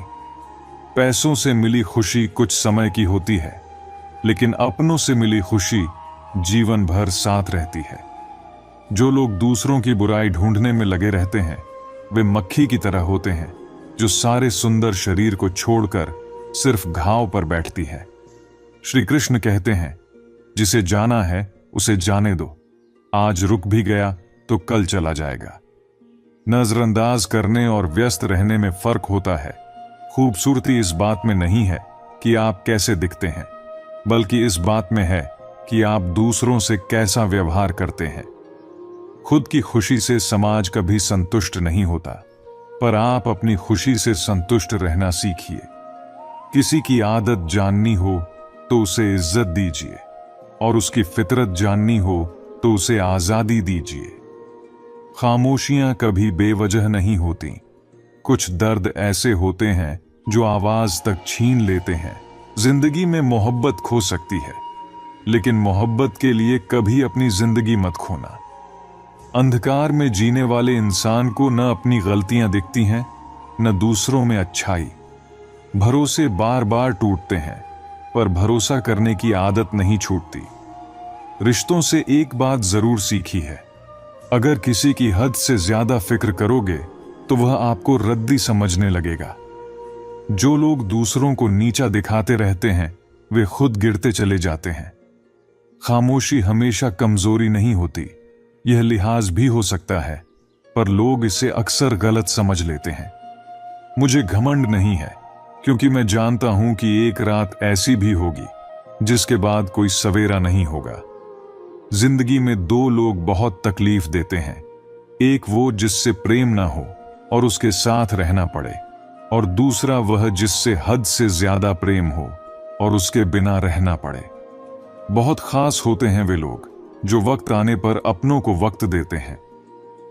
पैसों से मिली खुशी कुछ समय की होती है, लेकिन अपनों से मिली खुशी जीवन भर साथ रहती है। जो लोग दूसरों की बुराई ढूंढने में लगे रहते हैं वे मक्खी की तरह होते हैं, जो सारे सुंदर शरीर को छोड़कर सिर्फ घाव पर बैठती है। श्री कृष्ण कहते हैं, जिसे जाना है उसे जाने दो। आज रुक भी गया तो कल चला जाएगा। नजरअंदाज करने और व्यस्त रहने में फर्क होता है। खूबसूरती इस बात में नहीं है कि आप कैसे दिखते हैं, बल्कि इस बात में है कि आप दूसरों से कैसा व्यवहार करते हैं। खुद की खुशी से समाज कभी संतुष्ट नहीं होता, पर आप अपनी खुशी से संतुष्ट रहना सीखिए। किसी की आदत जाननी हो तो उसे इज्जत दीजिए, और उसकी फितरत जाननी हो तो उसे आजादी दीजिए। खामोशियां कभी बेवजह नहीं होती। कुछ दर्द ऐसे होते हैं जो आवाज तक छीन लेते हैं। जिंदगी में मोहब्बत खो सकती है, लेकिन मोहब्बत के लिए कभी अपनी जिंदगी मत खोना। अंधकार में जीने वाले इंसान को न अपनी गलतियां दिखती हैं, न दूसरों में अच्छाई। भरोसे बार बार टूटते हैं, पर भरोसा करने की आदत नहीं छूटती। रिश्तों से एक बात जरूर सीखी है, अगर किसी की हद से ज्यादा फिक्र करोगे तो वह आपको रद्दी समझने लगेगा। जो लोग दूसरों को नीचा दिखाते रहते हैं वे खुद गिरते चले जाते हैं। खामोशी हमेशा कमजोरी नहीं होती, यह लिहाज भी हो सकता है, पर लोग इसे अक्सर गलत समझ लेते हैं। मुझे घमंड नहीं है, क्योंकि मैं जानता हूं कि एक रात ऐसी भी होगी जिसके बाद कोई सवेरा नहीं होगा। जिंदगी में दो लोग बहुत तकलीफ देते हैं, एक वो जिससे प्रेम ना हो और उसके साथ रहना पड़े, और दूसरा वह जिससे हद से ज्यादा प्रेम हो और उसके बिना रहना पड़े। बहुत खास होते हैं वे लोग जो वक्त आने पर अपनों को वक्त देते हैं।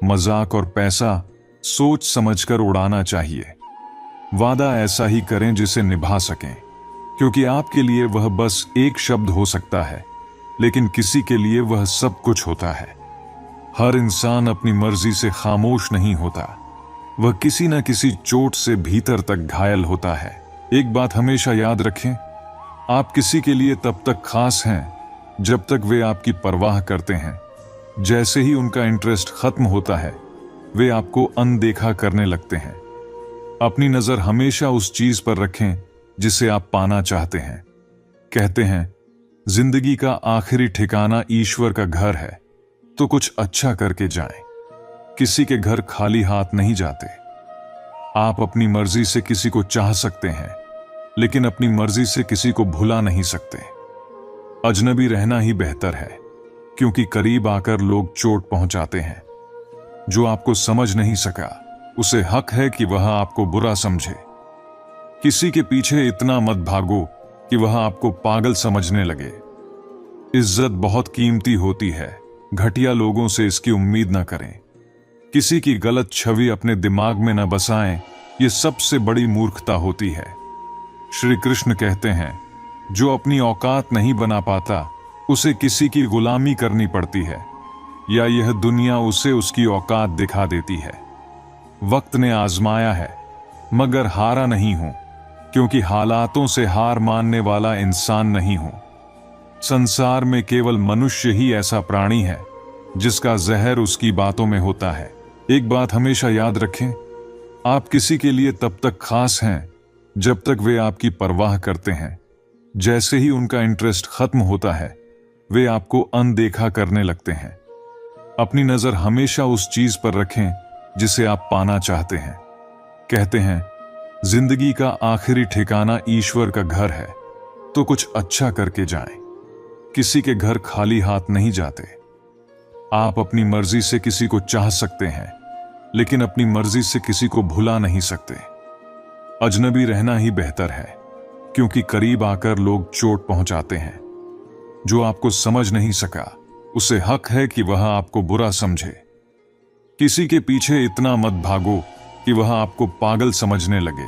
मजाक और पैसा सोच समझकर उड़ाना चाहिए। वादा ऐसा ही करें जिसे निभा सकें, क्योंकि आपके लिए वह बस एक शब्द हो सकता है, लेकिन किसी के लिए वह सब कुछ होता है। हर इंसान अपनी मर्जी से खामोश नहीं होता, वह किसी न किसी चोट से भीतर तक घायल होता है। एक बात हमेशा याद रखें, आप किसी के लिए तब तक खास हैं जब तक वे आपकी परवाह करते हैं। जैसे ही उनका इंटरेस्ट खत्म होता है, वे आपको अनदेखा करने लगते हैं। अपनी नजर हमेशा उस चीज पर रखें जिसे आप पाना चाहते हैं। कहते हैं, जिंदगी का आखिरी ठिकाना ईश्वर का घर है, तो कुछ अच्छा करके जाएं। किसी के घर खाली हाथ नहीं जाते। आप अपनी मर्जी से किसी को चाह सकते हैं, लेकिन अपनी मर्जी से किसी को भुला नहीं सकते। अजनबी रहना ही बेहतर है, क्योंकि करीब आकर लोग चोट पहुंचाते हैं। जो आपको समझ नहीं सका, उसे हक है कि वह आपको बुरा समझे। किसी के पीछे इतना मत भागो कि वह आपको पागल समझने लगे। इज्जत बहुत कीमती होती है, घटिया लोगों से इसकी उम्मीद न करें। किसी की गलत छवि अपने दिमाग में न बसाएं, यह सबसे बड़ी मूर्खता होती है। श्री कृष्ण कहते हैं, जो अपनी औकात नहीं बना पाता उसे किसी की गुलामी करनी पड़ती है, या यह दुनिया उसे उसकी औकात दिखा देती है। वक्त ने आजमाया है, मगर हारा नहीं हूं, क्योंकि हालातों से हार मानने वाला इंसान नहीं हूं। संसार में केवल मनुष्य ही ऐसा प्राणी है जिसका जहर उसकी बातों में होता है। एक बात हमेशा याद रखें, आप किसी के लिए तब तक खास हैं जब तक वे आपकी परवाह करते हैं। जैसे ही उनका इंटरेस्ट खत्म होता है, वे आपको अनदेखा करने लगते हैं। अपनी नजर हमेशा उस चीज पर रखें जिसे आप पाना चाहते हैं। कहते हैं, जिंदगी का आखिरी ठिकाना ईश्वर का घर है, तो कुछ अच्छा करके जाएं। किसी के घर खाली हाथ नहीं जाते। आप अपनी मर्जी से किसी को चाह सकते हैं, लेकिन अपनी मर्जी से किसी को भुला नहीं सकते। अजनबी रहना ही बेहतर है, क्योंकि करीब आकर लोग चोट पहुंचाते हैं। जो आपको समझ नहीं सका, उसे हक है कि वह आपको बुरा समझे। किसी के पीछे इतना मत भागो कि वह आपको पागल समझने लगे।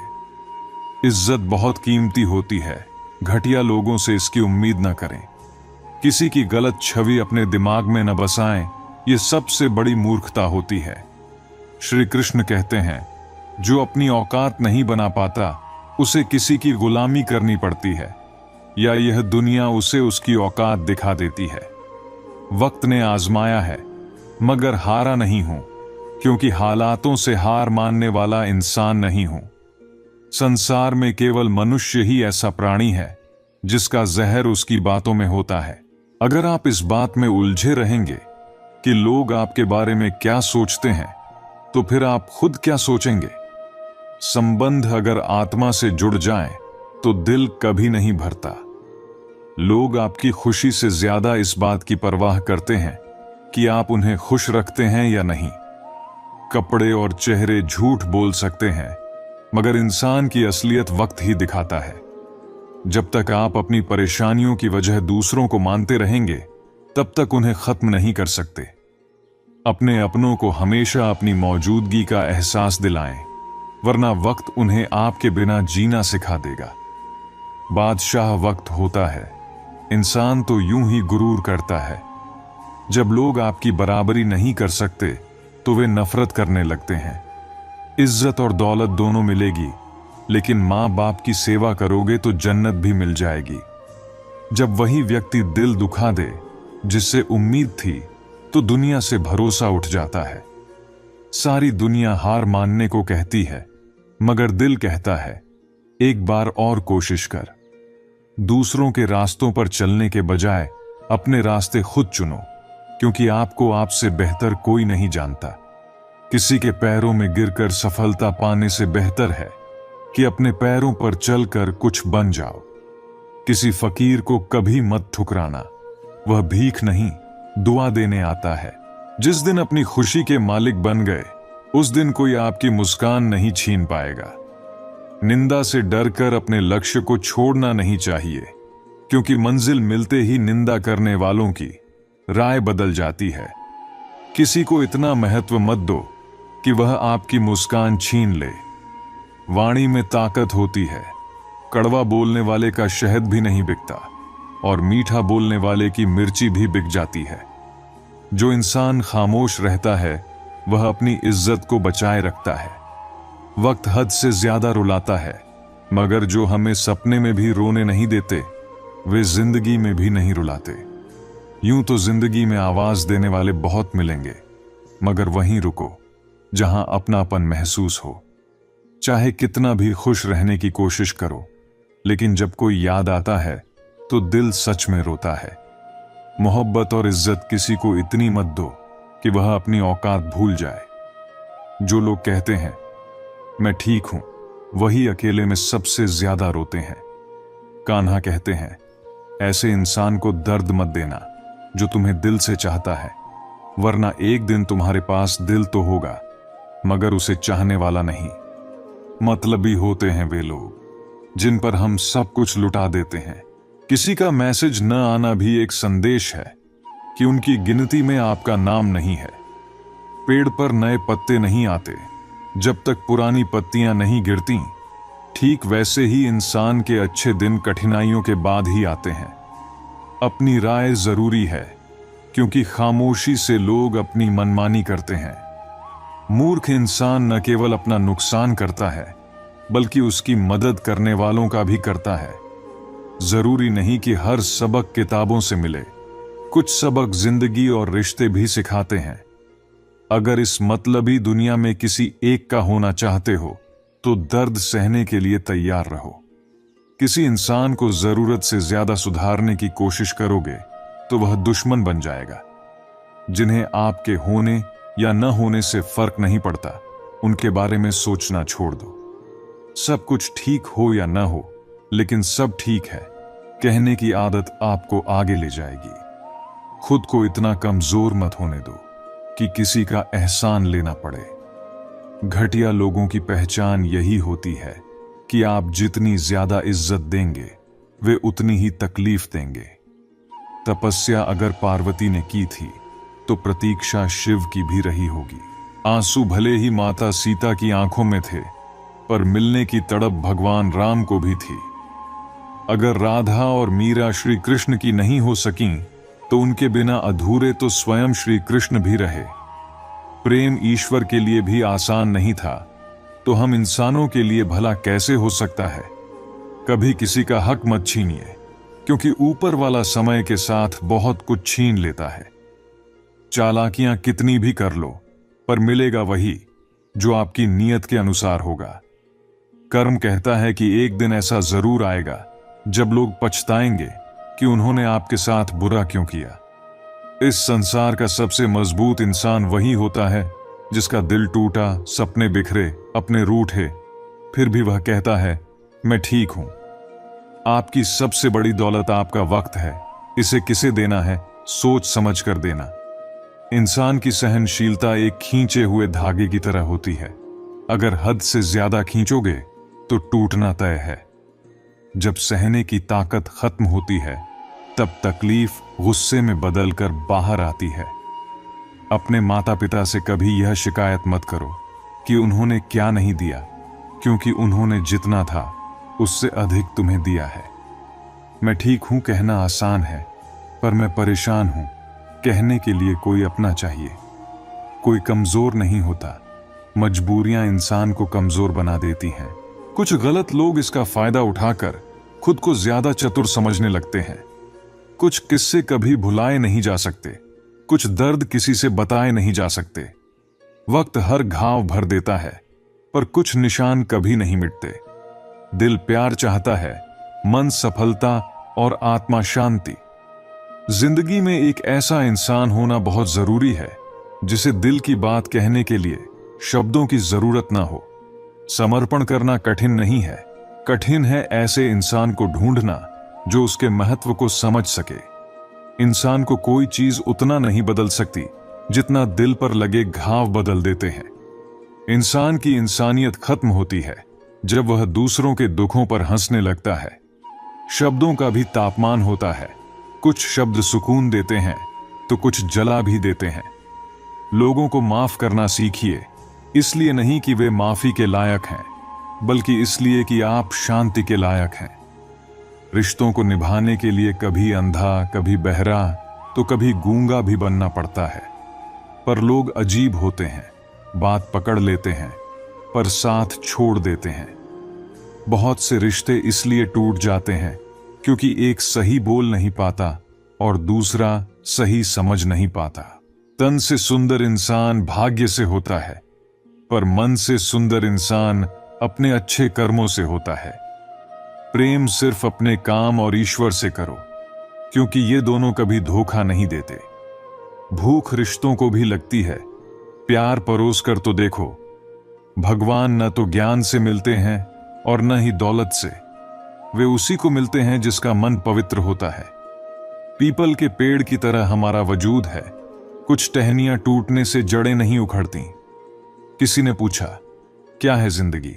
इज्जत बहुत कीमती होती है, घटिया लोगों से इसकी उम्मीद न करें। किसी की गलत छवि अपने दिमाग में न बसाएं, यह सबसे बड़ी मूर्खता होती है। श्री कृष्ण कहते हैं, जो अपनी औकात नहीं बना पाता उसे किसी की गुलामी करनी पड़ती है, या यह दुनिया उसे उसकी औकात दिखा देती है। वक्त ने आजमाया है, मगर हारा नहीं हूं, क्योंकि हालातों से हार मानने वाला इंसान नहीं हूं। संसार में केवल मनुष्य ही ऐसा प्राणी है जिसका जहर उसकी बातों में होता है। अगर आप इस बात में उलझे रहेंगे कि लोग आपके बारे में क्या सोचते हैं, तो फिर आप खुद क्या सोचेंगे? संबंध अगर आत्मा से जुड़ जाएं, तो दिल कभी नहीं भरता। लोग आपकी खुशी से ज्यादा इस बात की परवाह करते हैं कि आप उन्हें खुश रखते हैं या नहीं। कपड़े और चेहरे झूठ बोल सकते हैं, मगर इंसान की असलियत वक्त ही दिखाता है। जब तक आप अपनी परेशानियों की वजह दूसरों को मानते रहेंगे, तब तक उन्हें खत्म नहीं कर सकते। अपने अपनों को हमेशा अपनी मौजूदगी का एहसास दिलाएं, वरना वक्त उन्हें आपके बिना जीना सिखा देगा। बादशाह वक्त होता है, इंसान तो यूं ही गुरूर करता है। जब लोग आपकी बराबरी नहीं कर सकते, तो वे नफरत करने लगते हैं। इज्जत और दौलत दोनों मिलेगी, लेकिन माँ बाप की सेवा करोगे तो जन्नत भी मिल जाएगी। जब वही व्यक्ति दिल दुखा दे जिससे उम्मीद थी, तो दुनिया से भरोसा उठ जाता है। सारी दुनिया हार मानने को कहती है, मगर दिल कहता है, एक बार और कोशिश कर। दूसरों के रास्तों पर चलने के बजाय अपने रास्ते खुद चुनो, क्योंकि आपको आपसे बेहतर कोई नहीं जानता। किसी के पैरों में गिरकर सफलता पाने से बेहतर है कि अपने पैरों पर चलकर कुछ बन जाओ। किसी फकीर को कभी मत ठुकराना, वह भीख नहीं दुआ देने आता है। जिस दिन अपनी खुशी के मालिक बन गए, उस दिन कोई आपकी मुस्कान नहीं छीन पाएगा। निंदा से डरकर अपने लक्ष्य को छोड़ना नहीं चाहिए, क्योंकि मंजिल मिलते ही निंदा करने वालों की राय बदल जाती है। किसी को इतना महत्व मत दो कि वह आपकी मुस्कान छीन ले। वाणी में ताकत होती है। कड़वा बोलने वाले का शहद भी नहीं बिकता और मीठा बोलने वाले की मिर्ची भी बिक जाती है। जो इंसान खामोश रहता है वह अपनी इज्जत को बचाए रखता है। वक्त हद से ज्यादा रुलाता है, मगर जो हमें सपने में भी रोने नहीं देते, वे जिंदगी में भी नहीं रुलाते। यूं तो जिंदगी में आवाज देने वाले बहुत मिलेंगे, मगर वहीं रुको जहां अपनापन महसूस हो। चाहे कितना भी खुश रहने की कोशिश करो, लेकिन जब कोई याद आता है तो दिल सच में रोता है। मोहब्बत और इज्जत किसी को इतनी मत दो कि वह अपनी औकात भूल जाए। जो लोग कहते हैं मैं ठीक हूं, वही अकेले में सबसे ज्यादा रोते हैं। कान्हा कहते हैं, ऐसे इंसान को दर्द मत देना जो तुम्हें दिल से चाहता है, वरना एक दिन तुम्हारे पास दिल तो होगा मगर उसे चाहने वाला नहीं। मतलबी होते हैं वे लोग जिन पर हम सब कुछ लुटा देते हैं। किसी का मैसेज न आना भी एक संदेश है कि उनकी गिनती में आपका नाम नहीं है। पेड़ पर नए पत्ते नहीं आते जब तक पुरानी पत्तियां नहीं गिरती। ठीक वैसे ही इंसान के अच्छे दिन कठिनाइयों के बाद ही आते हैं। अपनी राय जरूरी है, क्योंकि खामोशी से लोग अपनी मनमानी करते हैं। मूर्ख इंसान न केवल अपना नुकसान करता है, बल्कि उसकी मदद करने वालों का भी करता है। जरूरी नहीं कि हर सबक किताबों से मिले, कुछ सबक जिंदगी और रिश्ते भी सिखाते हैं। अगर इस मतलबी दुनिया में किसी एक का होना चाहते हो, तो दर्द सहने के लिए तैयार रहो। किसी इंसान को जरूरत से ज्यादा सुधारने की कोशिश करोगे तो वह दुश्मन बन जाएगा। जिन्हें आपके होने या न होने से फर्क नहीं पड़ता, उनके बारे में सोचना छोड़ दो। सब कुछ ठीक हो या न हो, लेकिन सब ठीक है कहने की आदत आपको आगे ले जाएगी। खुद को इतना कमजोर मत होने दो कि किसी का एहसान लेना पड़े। घटिया लोगों की पहचान यही होती है कि आप जितनी ज्यादा इज्जत देंगे, वे उतनी ही तकलीफ देंगे। तपस्या अगर पार्वती ने की थी, तो प्रतीक्षा शिव की भी रही होगी। आंसू भले ही माता सीता की आंखों में थे, पर मिलने की तड़प भगवान राम को भी थी। अगर राधा और मीरा श्री कृष्ण की नहीं हो सकीं, तो उनके बिना अधूरे तो स्वयं श्री कृष्ण भी रहे। प्रेम ईश्वर के लिए भी आसान नहीं था, तो हम इंसानों के लिए भला कैसे हो सकता है। कभी किसी का हक मत छीनिए, क्योंकि ऊपर वाला समय के साथ बहुत कुछ छीन लेता है। चालाकियां कितनी भी कर लो, पर मिलेगा वही जो आपकी नीयत के अनुसार होगा। कर्म कहता है कि एक दिन ऐसा जरूर आएगा जब लोग पछताएंगे कि उन्होंने आपके साथ बुरा क्यों किया। इस संसार का सबसे मजबूत इंसान वही होता है जिसका दिल टूटा, सपने बिखरे, अपने रूठे, फिर भी वह कहता है मैं ठीक हूं। आपकी सबसे बड़ी दौलत आपका वक्त है। इसे किसे देना है, सोच समझ कर देना। इंसान की सहनशीलता एक खींचे हुए धागे की तरह होती है। अगर हद से ज्यादा खींचोगे तो टूटना तय है। जब सहने की ताकत खत्म होती है, तब तकलीफ गुस्से में बदलकर बाहर आती है। अपने माता पिता से कभी यह शिकायत मत करो कि उन्होंने क्या नहीं दिया, क्योंकि उन्होंने जितना था उससे अधिक तुम्हें दिया है। मैं ठीक हूं कहना आसान है, पर मैं परेशान हूं कहने के लिए कोई अपना चाहिए। कोई कमजोर नहीं होता, मजबूरियां इंसान को कमजोर बना देती हैं। कुछ गलत लोग इसका फायदा उठाकर खुद को ज्यादा चतुर समझने लगते हैं। कुछ किस्से कभी भुलाए नहीं जा सकते, कुछ दर्द किसी से बताए नहीं जा सकते। वक्त हर घाव भर देता है, पर कुछ निशान कभी नहीं मिटते। दिल प्यार चाहता है, मन सफलता और आत्मा शांति। जिंदगी में एक ऐसा इंसान होना बहुत जरूरी है जिसे दिल की बात कहने के लिए शब्दों की जरूरत ना हो। समर्पण करना कठिन नहीं है, कठिन है ऐसे इंसान को ढूंढना जो उसके महत्व को समझ सके। इंसान को कोई चीज उतना नहीं बदल सकती जितना दिल पर लगे घाव बदल देते हैं। इंसान की इंसानियत खत्म होती है जब वह दूसरों के दुखों पर हंसने लगता है। शब्दों का भी तापमान होता है, कुछ शब्द सुकून देते हैं तो कुछ जला भी देते हैं। लोगों को माफ करना सीखिए, इसलिए नहीं कि वे माफी के लायक हैं, बल्कि इसलिए कि आप शांति के लायक हैं। रिश्तों को निभाने के लिए कभी अंधा, कभी बहरा, तो कभी गूंगा भी बनना पड़ता है। पर लोग अजीब होते हैं, बात पकड़ लेते हैं पर साथ छोड़ देते हैं। बहुत से रिश्ते इसलिए टूट जाते हैं क्योंकि एक सही बोल नहीं पाता और दूसरा सही समझ नहीं पाता। तन से सुंदर इंसान भाग्य से होता है, पर मन से सुंदर इंसान अपने अच्छे कर्मों से होता है। प्रेम सिर्फ अपने काम और ईश्वर से करो, क्योंकि ये दोनों कभी धोखा नहीं देते। भूख रिश्तों को भी लगती है, प्यार परोस कर तो देखो। भगवान न तो ज्ञान से मिलते हैं और न ही दौलत से, वे उसी को मिलते हैं जिसका मन पवित्र होता है। पीपल के पेड़ की तरह हमारा वजूद है, कुछ टहनियां टूटने से जड़ें नहीं उखड़ती। किसी ने पूछा, क्या है जिंदगी?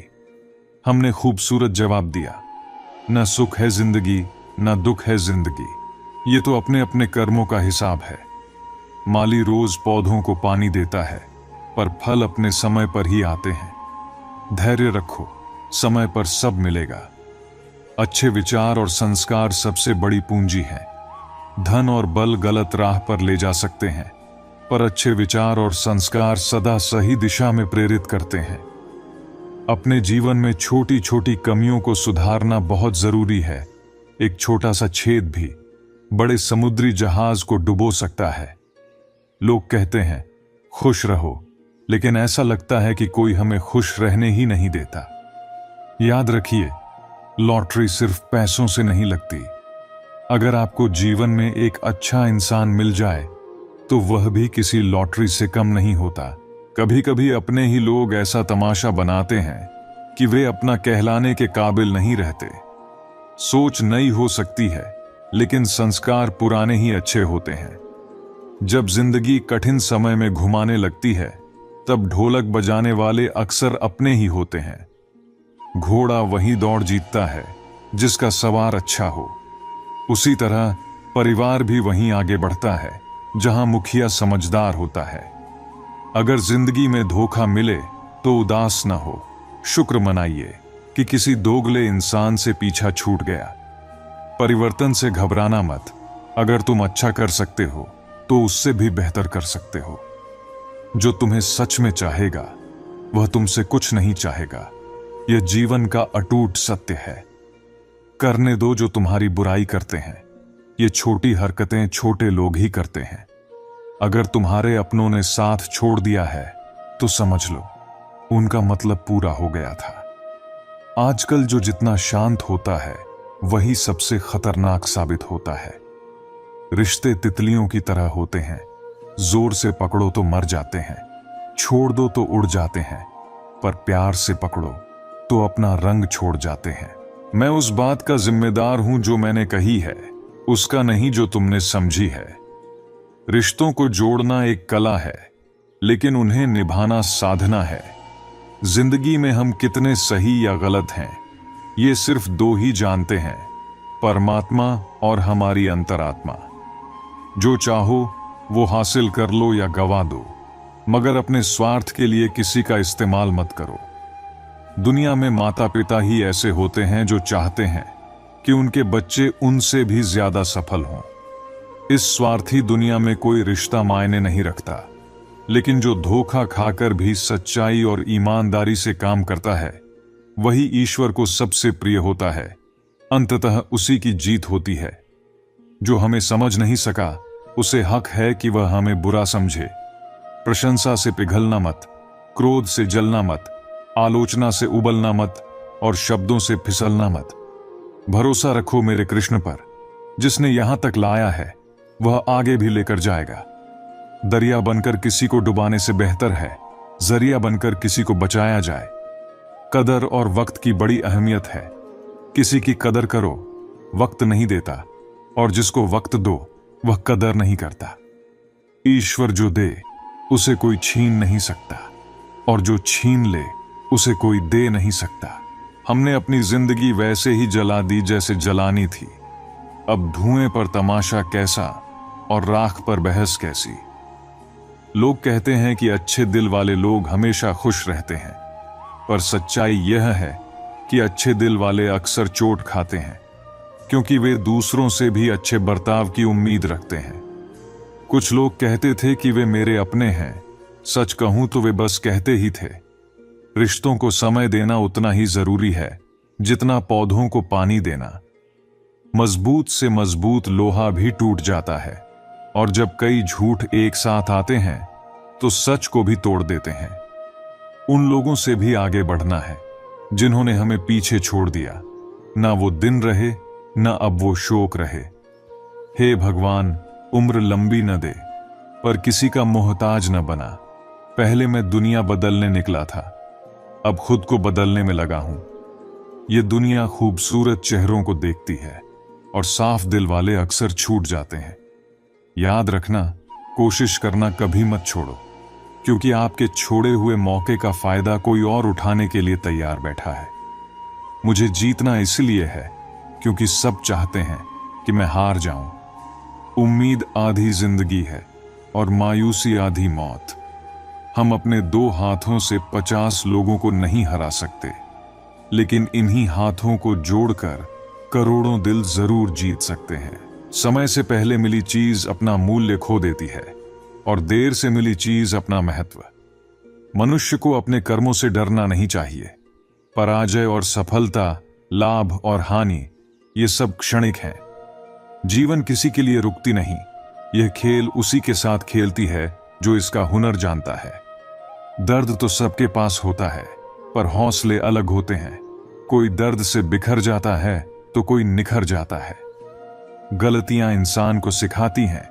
हमने खूबसूरत जवाब दिया, न सुख है जिंदगी, न दुख है जिंदगी, ये तो अपने अपने कर्मों का हिसाब है। माली रोज पौधों को पानी देता है, पर फल अपने समय पर ही आते हैं। धैर्य रखो, समय पर सब मिलेगा। अच्छे विचार और संस्कार सबसे बड़ी पूंजी है। धन और बल गलत राह पर ले जा सकते हैं, पर अच्छे विचार और संस्कार सदा सही दिशा में प्रेरित करते हैं। अपने जीवन में छोटी छोटी कमियों को सुधारना बहुत जरूरी है। एक छोटा सा छेद भी बड़े समुद्री जहाज को डुबो सकता है। लोग कहते हैं खुश रहो, लेकिन ऐसा लगता है कि कोई हमें खुश रहने ही नहीं देता। याद रखिए, लॉटरी सिर्फ पैसों से नहीं लगती। अगर आपको जीवन में एक अच्छा इंसान मिल जाए तो वह भी किसी लॉटरी से कम नहीं होता। कभी कभी अपने ही लोग ऐसा तमाशा बनाते हैं कि वे अपना कहलाने के काबिल नहीं रहते। सोच नई हो सकती है, लेकिन संस्कार पुराने ही अच्छे होते हैं। जब जिंदगी कठिन समय में घुमाने लगती है, तब ढोलक बजाने वाले अक्सर अपने ही होते हैं। घोड़ा वही दौड़ जीतता है जिसका सवार अच्छा हो। उसी तरह परिवार भी वहीं आगे बढ़ता है जहां मुखिया समझदार होता है। अगर जिंदगी में धोखा मिले तो उदास न हो, शुक्र मनाइए कि किसी दोगले इंसान से पीछा छूट गया। परिवर्तन से घबराना मत। अगर तुम अच्छा कर सकते हो तो उससे भी बेहतर कर सकते हो। जो तुम्हें सच में चाहेगा वह तुमसे कुछ नहीं चाहेगा। यह जीवन का अटूट सत्य है। करने दो जो तुम्हारी बुराई करते हैं। ये छोटी हरकतें छोटे लोग ही करते हैं। अगर तुम्हारे अपनों ने साथ छोड़ दिया है तो समझ लो उनका मतलब पूरा हो गया था। आजकल जो जितना शांत होता है वही सबसे खतरनाक साबित होता है। रिश्ते तितलियों की तरह होते हैं, जोर से पकड़ो तो मर जाते हैं, छोड़ दो तो उड़ जाते हैं, पर प्यार से पकड़ो तो अपना रंग छोड़ जाते हैं। मैं उस बात का जिम्मेदार हूं जो मैंने कही है, उसका नहीं जो तुमने समझी है। रिश्तों को जोड़ना एक कला है, लेकिन उन्हें निभाना साधना है। जिंदगी में हम कितने सही या गलत हैं, ये सिर्फ दो ही जानते हैं, परमात्मा और हमारी अंतरात्मा। जो चाहो वो हासिल कर लो या गवा दो, मगर अपने स्वार्थ के लिए किसी का इस्तेमाल मत करो। दुनिया में माता पिता ही ऐसे होते हैं जो चाहते हैं कि उनके बच्चे उनसे भी ज्यादा सफल हों। इस स्वार्थी दुनिया में कोई रिश्ता मायने नहीं रखता, लेकिन जो धोखा खाकर भी सच्चाई और ईमानदारी से काम करता है वही ईश्वर को सबसे प्रिय होता है। अंततः उसी की जीत होती है। जो हमें समझ नहीं सका उसे हक है कि वह हमें बुरा समझे। प्रशंसा से पिघलना मत, क्रोध से जलना मत, आलोचना से उबलना मत और शब्दों से फिसलना मत। भरोसा रखो मेरे कृष्ण पर। जिसने यहां तक लाया है वह आगे भी लेकर जाएगा। दरिया बनकर किसी को डुबाने से बेहतर है जरिया बनकर किसी को बचाया जाए। कदर और वक्त की बड़ी अहमियत है। किसी की कदर करो, वक्त नहीं देता, और जिसको वक्त दो वह कदर नहीं करता। ईश्वर जो दे उसे कोई छीन नहीं सकता, और जो छीन ले उसे कोई दे नहीं सकता। हमने अपनी जिंदगी वैसे ही जला दी जैसे जलानी थी। अब धुएं पर तमाशा कैसा और राख पर बहस कैसी। लोग कहते हैं कि अच्छे दिल वाले लोग हमेशा खुश रहते हैं, पर सच्चाई यह है कि अच्छे दिल वाले अक्सर चोट खाते हैं, क्योंकि वे दूसरों से भी अच्छे बर्ताव की उम्मीद रखते हैं। कुछ लोग कहते थे कि वे मेरे अपने हैं। सच कहूं तो वे बस कहते ही थे। रिश्तों को समय देना उतना ही जरूरी है जितना पौधों को पानी देना। मजबूत से मजबूत लोहा भी टूट जाता है, और जब कई झूठ एक साथ आते हैं तो सच को भी तोड़ देते हैं। उन लोगों से भी आगे बढ़ना है जिन्होंने हमें पीछे छोड़ दिया। ना वो दिन रहे, ना अब वो शोक रहे। हे भगवान, उम्र लंबी न दे, पर किसी का मोहताज न बना। पहले मैं दुनिया बदलने निकला था, अब खुद को बदलने में लगा हूं। ये दुनिया खूबसूरत चेहरों को देखती है, और साफ दिल वाले अक्सर छूट जाते हैं। याद रखना, कोशिश करना कभी मत छोड़ो, क्योंकि आपके छोड़े हुए मौके का फायदा कोई और उठाने के लिए तैयार बैठा है। मुझे जीतना इसलिए है क्योंकि सब चाहते हैं कि मैं हार जाऊं। उम्मीद आधी जिंदगी है और मायूसी आधी मौत। हम अपने 2 हाथों से 50 लोगों को नहीं हरा सकते, लेकिन इन्हीं हाथों को जोड़कर करोड़ों दिल जरूर जीत सकते हैं। समय से पहले मिली चीज अपना मूल्य खो देती है, और देर से मिली चीज अपना महत्व। मनुष्य को अपने कर्मों से डरना नहीं चाहिए। पराजय और सफलता, लाभ और हानि, ये सब क्षणिक हैं। जीवन किसी के लिए रुकती नहीं। यह खेल उसी के साथ खेलती है जो इसका हुनर जानता है। दर्द तो सबके पास होता है, पर हौसले अलग होते हैं। कोई दर्द से बिखर जाता है तो कोई निखर जाता है। गलतियां इंसान को सिखाती हैं।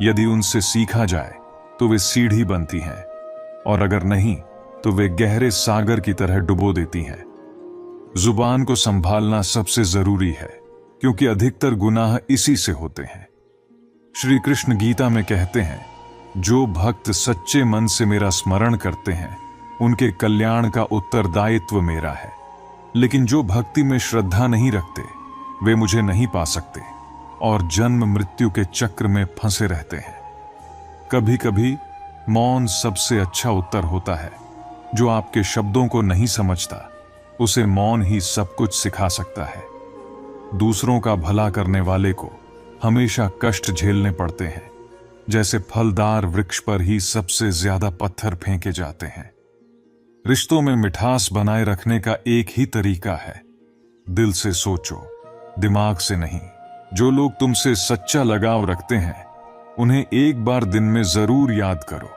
यदि उनसे सीखा जाए तो वे सीढ़ी बनती हैं, और अगर नहीं तो वे गहरे सागर की तरह डुबो देती हैं। जुबान को संभालना सबसे जरूरी है, क्योंकि अधिकतर गुनाह इसी से होते हैं। श्री कृष्ण गीता में कहते हैं, जो भक्त सच्चे मन से मेरा स्मरण करते हैं उनके कल्याण का उत्तरदायित्व मेरा है। लेकिन जो भक्ति में श्रद्धा नहीं रखते वे मुझे नहीं पा सकते, और जन्म मृत्यु के चक्र में फंसे रहते हैं। कभी कभी मौन सबसे अच्छा उत्तर होता है। जो आपके शब्दों को नहीं समझता उसे मौन ही सब कुछ सिखा सकता है। दूसरों का भला करने वाले को हमेशा कष्ट झेलने पड़ते हैं। जैसे फलदार वृक्ष पर ही सबसे ज्यादा पत्थर फेंके जाते हैं। रिश्तों में मिठास बनाए रखने का एक ही तरीका है, दिल से सोचो, दिमाग से नहीं। जो लोग तुमसे सच्चा लगाव रखते हैं उन्हें एक बार दिन में जरूर याद करो।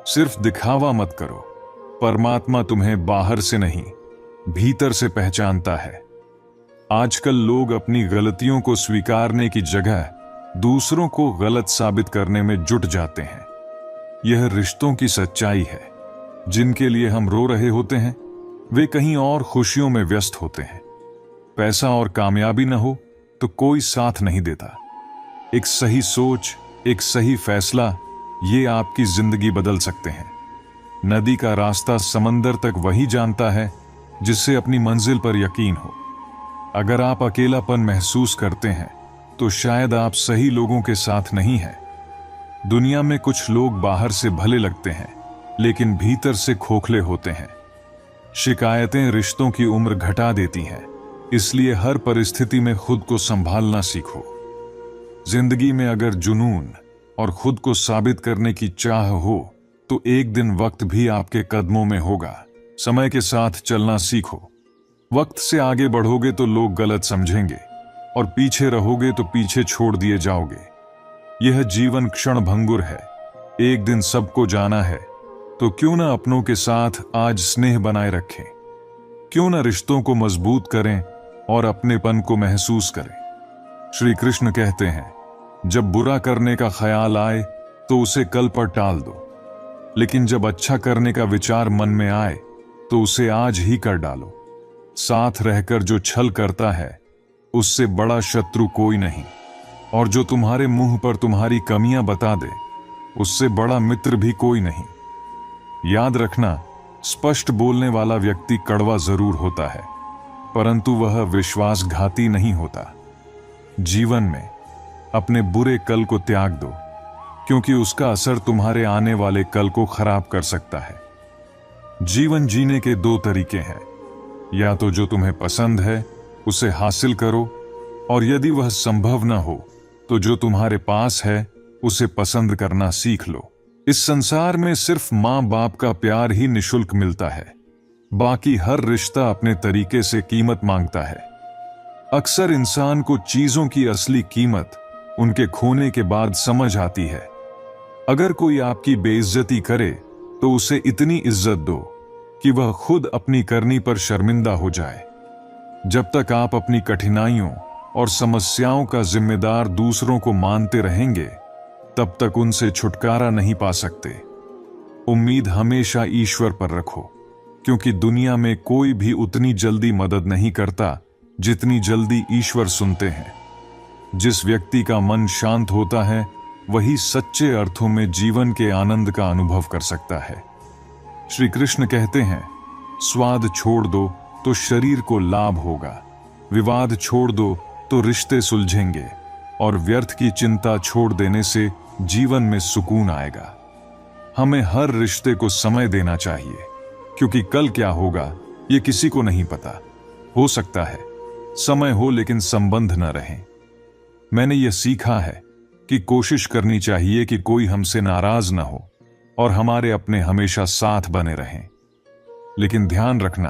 सिर्फ दिखावा मत करो। परमात्मा तुम्हें बाहर से नहीं, भीतर से पहचानता है। आजकल लोग अपनी गलतियों को स्वीकारने की जगह दूसरों को गलत साबित करने में जुट जाते हैं। यह रिश्तों की सच्चाई है। जिनके लिए हम रो रहे होते हैं वे कहीं और खुशियों में व्यस्त होते हैं। पैसा और कामयाबी न हो तो कोई साथ नहीं देता। एक सही सोच, एक सही फैसला, ये आपकी जिंदगी बदल सकते हैं। नदी का रास्ता समंदर तक वही जानता है जिससे अपनी मंजिल पर यकीन हो। अगर आप अकेलापन महसूस करते हैं तो शायद आप सही लोगों के साथ नहीं हैं। दुनिया में कुछ लोग बाहर से भले लगते हैं लेकिन भीतर से खोखले होते हैं। शिकायतें रिश्तों की उम्र घटा देती हैं, इसलिए हर परिस्थिति में खुद को संभालना सीखो। जिंदगी में अगर जुनून और खुद को साबित करने की चाह हो तो एक दिन वक्त भी आपके कदमों में होगा। समय के साथ चलना सीखो। वक्त से आगे बढ़ोगे तो लोग गलत समझेंगे, और पीछे रहोगे तो पीछे छोड़ दिए जाओगे। यह जीवन क्षण भंगुर है। एक दिन सबको जाना है, तो क्यों ना अपनों के साथ आज स्नेह बनाए रखें। क्यों ना रिश्तों को मजबूत करें और अपनेपन को महसूस करें। श्री कृष्ण कहते हैं, जब बुरा करने का ख्याल आए तो उसे कल पर टाल दो, लेकिन जब अच्छा करने का विचार मन में आए तो उसे आज ही कर डालो। साथ रहकर जो छल करता है उससे बड़ा शत्रु कोई नहीं, और जो तुम्हारे मुंह पर तुम्हारी कमियां बता दे उससे बड़ा मित्र भी कोई नहीं। याद रखना, स्पष्ट बोलने वाला व्यक्ति कड़वा जरूर होता है, परंतु वह विश्वासघाती नहीं होता। जीवन में अपने बुरे कल को त्याग दो, क्योंकि उसका असर तुम्हारे आने वाले कल को खराब कर सकता है। जीवन जीने के दो तरीके हैं, या तो जो तुम्हें पसंद है उसे हासिल करो, और यदि वह संभव न हो तो जो तुम्हारे पास है उसे पसंद करना सीख लो। इस संसार में सिर्फ माँ बाप का प्यार ही निशुल्क मिलता है, बाकी हर रिश्ता अपने तरीके से कीमत मांगता है। अक्सर इंसान को चीजों की असली कीमत उनके खोने के बाद समझ आती है। अगर कोई आपकी बेइज्जती करे तो उसे इतनी इज्जत दो कि वह खुद अपनी करनी पर शर्मिंदा हो जाए। जब तक आप अपनी कठिनाइयों और समस्याओं का जिम्मेदार दूसरों को मानते रहेंगे, तब तक उनसे छुटकारा नहीं पा सकते। उम्मीद हमेशा ईश्वर पर रखो, क्योंकि दुनिया में कोई भी उतनी जल्दी मदद नहीं करता जितनी जल्दी ईश्वर सुनते हैं। जिस व्यक्ति का मन शांत होता है वही सच्चे अर्थों में जीवन के आनंद का अनुभव कर सकता है। श्री कृष्ण कहते हैं, स्वाद छोड़ दो तो शरीर को लाभ होगा, विवाद छोड़ दो तो रिश्ते सुलझेंगे, और व्यर्थ की चिंता छोड़ देने से जीवन में सुकून आएगा। हमें हर रिश्ते को समय देना चाहिए, क्योंकि कल क्या होगा ये किसी को नहीं पता। हो सकता है समय हो लेकिन संबंध न रहे। मैंने यह सीखा है कि कोशिश करनी चाहिए कि कोई हमसे नाराज न हो और हमारे अपने हमेशा साथ बने रहें। लेकिन ध्यान रखना,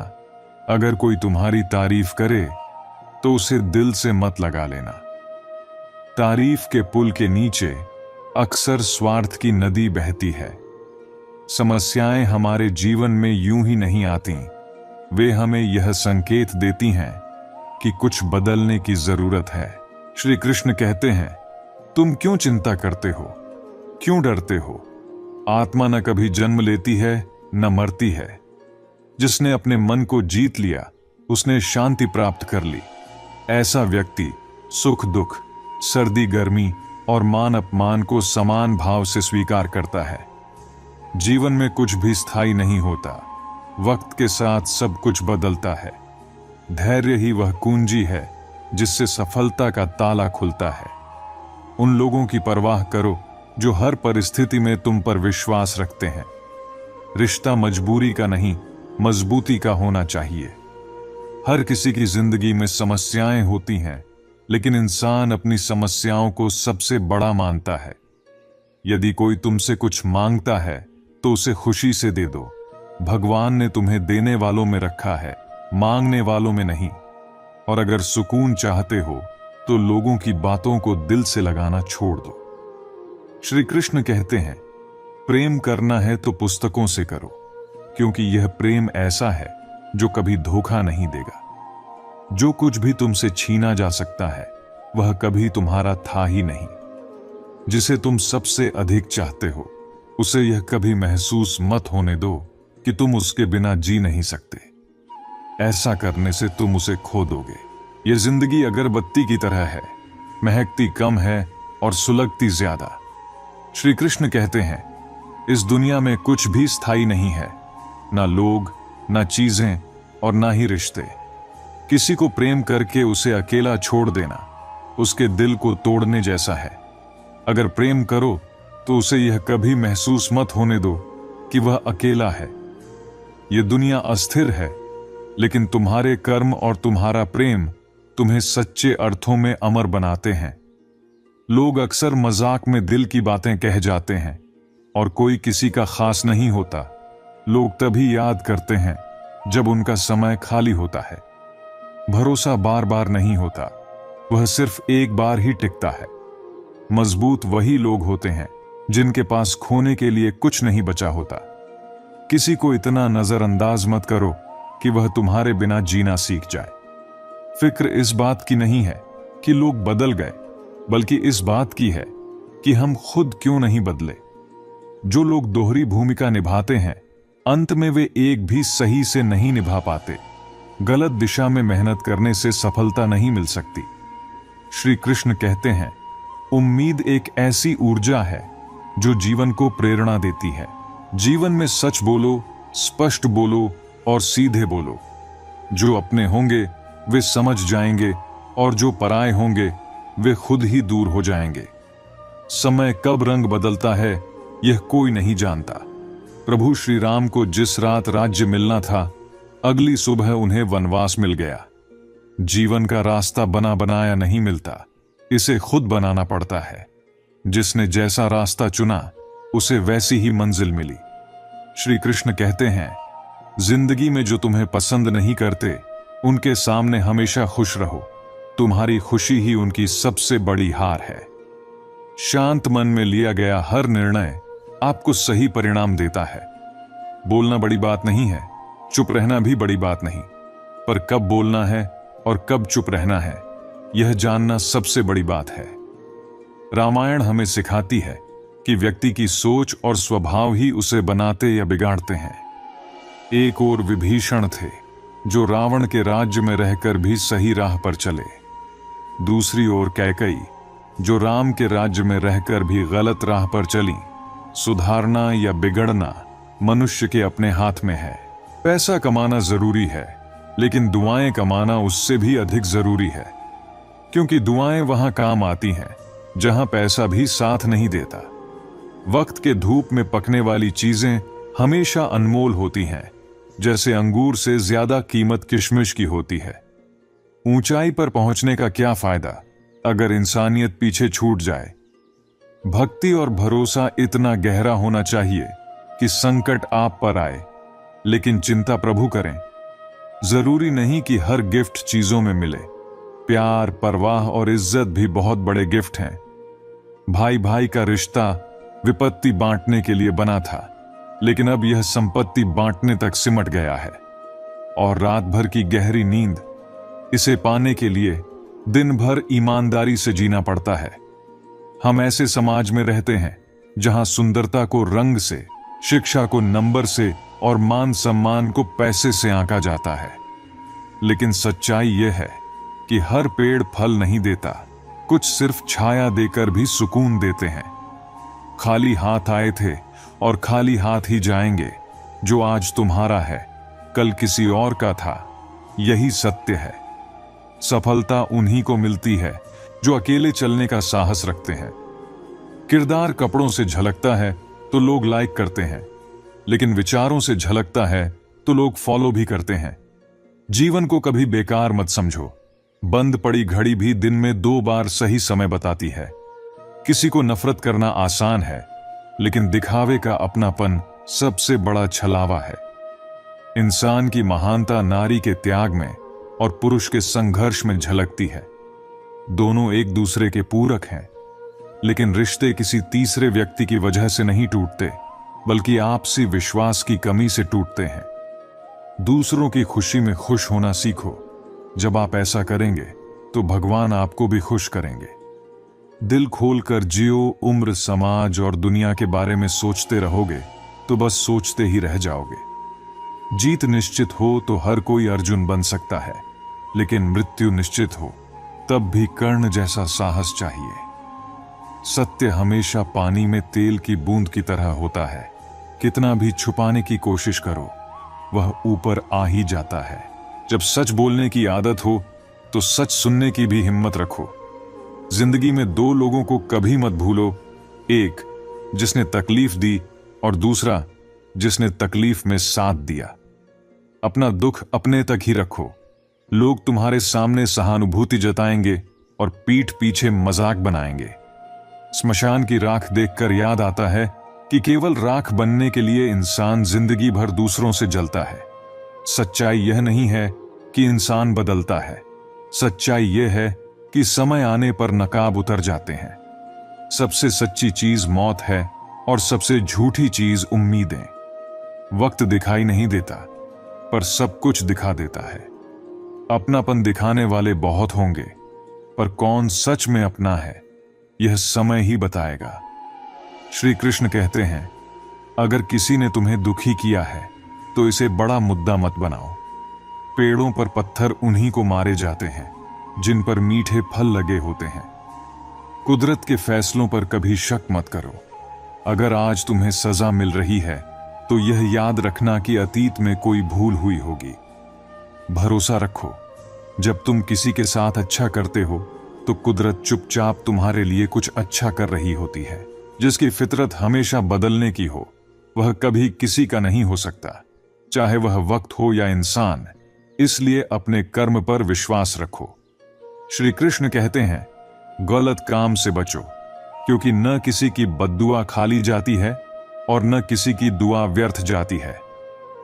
अगर कोई तुम्हारी तारीफ करे तो उसे दिल से मत लगा लेना। तारीफ के पुल के नीचे अक्सर स्वार्थ की नदी बहती है। समस्याएं हमारे जीवन में यूं ही नहीं आती, वे हमें यह संकेत देती हैं कि कुछ बदलने की जरूरत है। श्री कृष्ण कहते हैं, तुम क्यों चिंता करते हो, क्यों डरते हो? आत्मा न कभी जन्म लेती है न मरती है। जिसने अपने मन को जीत लिया उसने शांति प्राप्त कर ली। ऐसा व्यक्ति सुख दुख, सर्दी गर्मी और मान अपमान को समान भाव से स्वीकार करता है। जीवन में कुछ भी स्थायी नहीं होता, वक्त के साथ सब कुछ बदलता है। धैर्य ही वह कुंजी है जिससे सफलता का ताला खुलता है। उन लोगों की परवाह करो जो हर परिस्थिति में तुम पर विश्वास रखते हैं। रिश्ता मजबूरी का नहीं, मजबूती का होना चाहिए। हर किसी की जिंदगी में समस्याएं होती हैं, लेकिन इंसान अपनी समस्याओं को सबसे बड़ा मानता है। यदि कोई तुमसे कुछ मांगता है तो उसे खुशी से दे दो। भगवान ने तुम्हें देने वालों में रखा है, मांगने वालों में नहीं। और अगर सुकून चाहते हो तो लोगों की बातों को दिल से लगाना छोड़ दो। श्री कृष्ण कहते हैं, प्रेम करना है तो पुस्तकों से करो, क्योंकि यह प्रेम ऐसा है जो कभी धोखा नहीं देगा। जो कुछ भी तुमसे छीना जा सकता है वह कभी तुम्हारा था ही नहीं। जिसे तुम सबसे अधिक चाहते हो उसे यह कभी महसूस मत होने दो कि तुम उसके बिना जी नहीं सकते। ऐसा करने से तुम उसे खो दोगे। यह जिंदगी अगरबत्ती की तरह है, महकती कम है और सुलगती ज्यादा। श्री कृष्ण कहते हैं, इस दुनिया में कुछ भी स्थायी नहीं है, ना लोग, ना चीजें और ना ही रिश्ते। किसी को प्रेम करके उसे अकेला छोड़ देना उसके दिल को तोड़ने जैसा है। अगर प्रेम करो तो उसे यह कभी महसूस मत होने दो कि वह अकेला है। यह दुनिया अस्थिर है, लेकिन तुम्हारे कर्म और तुम्हारा प्रेम तुम्हें सच्चे अर्थों में अमर बनाते हैं। लोग अक्सर मजाक में दिल की बातें कह जाते हैं, और कोई किसी का खास नहीं होता। लोग तभी याद करते हैं जब उनका समय खाली होता है। भरोसा बार बार नहीं होता, वह सिर्फ एक बार ही टिकता है। मजबूत वही लोग होते हैं जिनके पास खोने के लिए कुछ नहीं बचा होता। किसी को इतना नजरअंदाज मत करो कि वह तुम्हारे बिना जीना सीख जाए। फिक्र इस बात की नहीं है कि लोग बदल गए, बल्कि इस बात की है कि हम खुद क्यों नहीं बदले। जो लोग दोहरी भूमिका निभाते हैं अंत में वे एक भी सही से नहीं निभा पाते। गलत दिशा में मेहनत करने से सफलता नहीं मिल सकती। श्री कृष्ण कहते हैं, उम्मीद एक ऐसी ऊर्जा है जो जीवन को प्रेरणा देती है। जीवन में सच बोलो, स्पष्ट बोलो और सीधे बोलो। जो अपने होंगे वे समझ जाएंगे और जो पराये होंगे वे खुद ही दूर हो जाएंगे। समय कब रंग बदलता है यह कोई नहीं जानता। प्रभु श्री राम को जिस रात राज्य मिलना था, अगली सुबह उन्हें वनवास मिल गया। जीवन का रास्ता बना बनाया नहीं मिलता, इसे खुद बनाना पड़ता है। जिसने जैसा रास्ता चुना उसे वैसी ही मंजिल मिली। श्री कृष्ण कहते हैं, जिंदगी में जो तुम्हें पसंद नहीं करते उनके सामने हमेशा खुश रहो। तुम्हारी खुशी ही उनकी सबसे बड़ी हार है। शांत मन में लिया गया हर निर्णय आपको सही परिणाम देता है। बोलना बड़ी बात नहीं है, चुप रहना भी बड़ी बात नहीं, पर कब बोलना है और कब चुप रहना है यह जानना सबसे बड़ी बात है। रामायण हमें सिखाती है कि व्यक्ति की सोच और स्वभाव ही उसे बनाते या बिगाड़ते हैं। एक और विभीषण थे जो रावण के राज्य में रहकर भी सही राह पर चले। दूसरी ओर कैकई जो राम के राज्य में रहकर भी गलत राह पर चली। सुधारना या बिगड़ना मनुष्य के अपने हाथ में है। पैसा कमाना जरूरी है, लेकिन दुआएं कमाना उससे भी अधिक जरूरी है, क्योंकि दुआएं वहां काम आती हैं जहां पैसा भी साथ नहीं देता। वक्त के धूप में पकने वाली चीजें हमेशा अनमोल होती हैं, जैसे अंगूर से ज्यादा कीमत किशमिश की होती है। ऊंचाई पर पहुंचने का क्या फायदा अगर इंसानियत पीछे छूट जाए। भक्ति और भरोसा इतना गहरा होना चाहिए कि संकट आप पर आए लेकिन चिंता प्रभु करें। जरूरी नहीं कि हर गिफ्ट चीजों में मिले। प्यार, परवाह और इज्जत भी बहुत बड़े गिफ्ट हैं। भाई भाई का रिश्ता विपत्ति बांटने के लिए बना था, लेकिन अब यह संपत्ति बांटने तक सिमट गया है। और रात भर की गहरी नींद, इसे पाने के लिए दिन भर ईमानदारी से जीना पड़ता है। हम ऐसे समाज में रहते हैं जहां सुंदरता को रंग से, शिक्षा को नंबर से और मान सम्मान को पैसे से आंका जाता है। लेकिन सच्चाई यह है कि हर पेड़ फल नहीं देता, कुछ सिर्फ छाया देकर भी सुकून देते हैं। खाली हाथ आए थे और खाली हाथ ही जाएंगे। जो आज तुम्हारा है कल किसी और का था, यही सत्य है। सफलता उन्हीं को मिलती है जो अकेले चलने का साहस रखते हैं। किरदार कपड़ों से झलकता है तो लोग लाइक करते हैं, लेकिन विचारों से झलकता है तो लोग फॉलो भी करते हैं। जीवन को कभी बेकार मत समझो। बंद पड़ी घड़ी भी दिन में 2 बार सही समय बताती है। किसी को नफरत करना आसान है, लेकिन दिखावे का अपनापन सबसे बड़ा छलावा है। इंसान की महानता नारी के त्याग में और पुरुष के संघर्ष में झलकती है। दोनों एक दूसरे के पूरक हैं, लेकिन रिश्ते किसी तीसरे व्यक्ति की वजह से नहीं टूटते, बल्कि आपसी विश्वास की कमी से टूटते हैं। दूसरों की खुशी में खुश होना सीखो। जब आप ऐसा करेंगे तो भगवान आपको भी खुश करेंगे। दिल खोलकर जियो। उम्र, समाज और दुनिया के बारे में सोचते रहोगे तो बस सोचते ही रह जाओगे। जीत निश्चित हो तो हर कोई अर्जुन बन सकता है, लेकिन मृत्यु निश्चित हो तब भी कर्ण जैसा साहस चाहिए। सत्य हमेशा पानी में तेल की बूंद की तरह होता है। कितना भी छुपाने की कोशिश करो, वह ऊपर आ ही जाता है। जब सच बोलने की आदत हो तो सच सुनने की भी हिम्मत रखो। जिंदगी में 2 लोगों को कभी मत भूलो, एक जिसने तकलीफ दी और दूसरा जिसने तकलीफ में साथ दिया। अपना दुख अपने तक ही रखो। लोग तुम्हारे सामने सहानुभूति जताएंगे और पीठ पीछे मजाक बनाएंगे। स्मशान की राख देखकर याद आता है कि केवल राख बनने के लिए इंसान जिंदगी भर दूसरों से जलता है। सच्चाई यह नहीं है कि इंसान बदलता है, सच्चाई यह है कि समय आने पर नकाब उतर जाते हैं। सबसे सच्ची चीज मौत है और सबसे झूठी चीज उम्मीदें। वक्त दिखाई नहीं देता, पर सब कुछ दिखा देता है। अपनापन दिखाने वाले बहुत होंगे, पर कौन सच में अपना है यह समय ही बताएगा। श्री कृष्ण कहते हैं, अगर किसी ने तुम्हें दुखी किया है तो इसे बड़ा मुद्दा मत बनाओ। पेड़ों पर पत्थर उन्हीं को मारे जाते हैं जिन पर मीठे फल लगे होते हैं। कुदरत के फैसलों पर कभी शक मत करो। अगर आज तुम्हें सजा मिल रही है तो यह याद रखना कि अतीत में कोई भूल हुई होगी। भरोसा रखो, जब तुम किसी के साथ अच्छा करते हो तो कुदरत चुपचाप तुम्हारे लिए कुछ अच्छा कर रही होती है। जिसकी फितरत हमेशा बदलने की हो वह कभी किसी का नहीं हो सकता, चाहे वह वक्त हो या इंसान। इसलिए अपने कर्म पर विश्वास रखो। श्री कृष्ण कहते हैं, गलत काम से बचो, क्योंकि न किसी की बद्दुआ खाली जाती है और न किसी की दुआ व्यर्थ जाती है।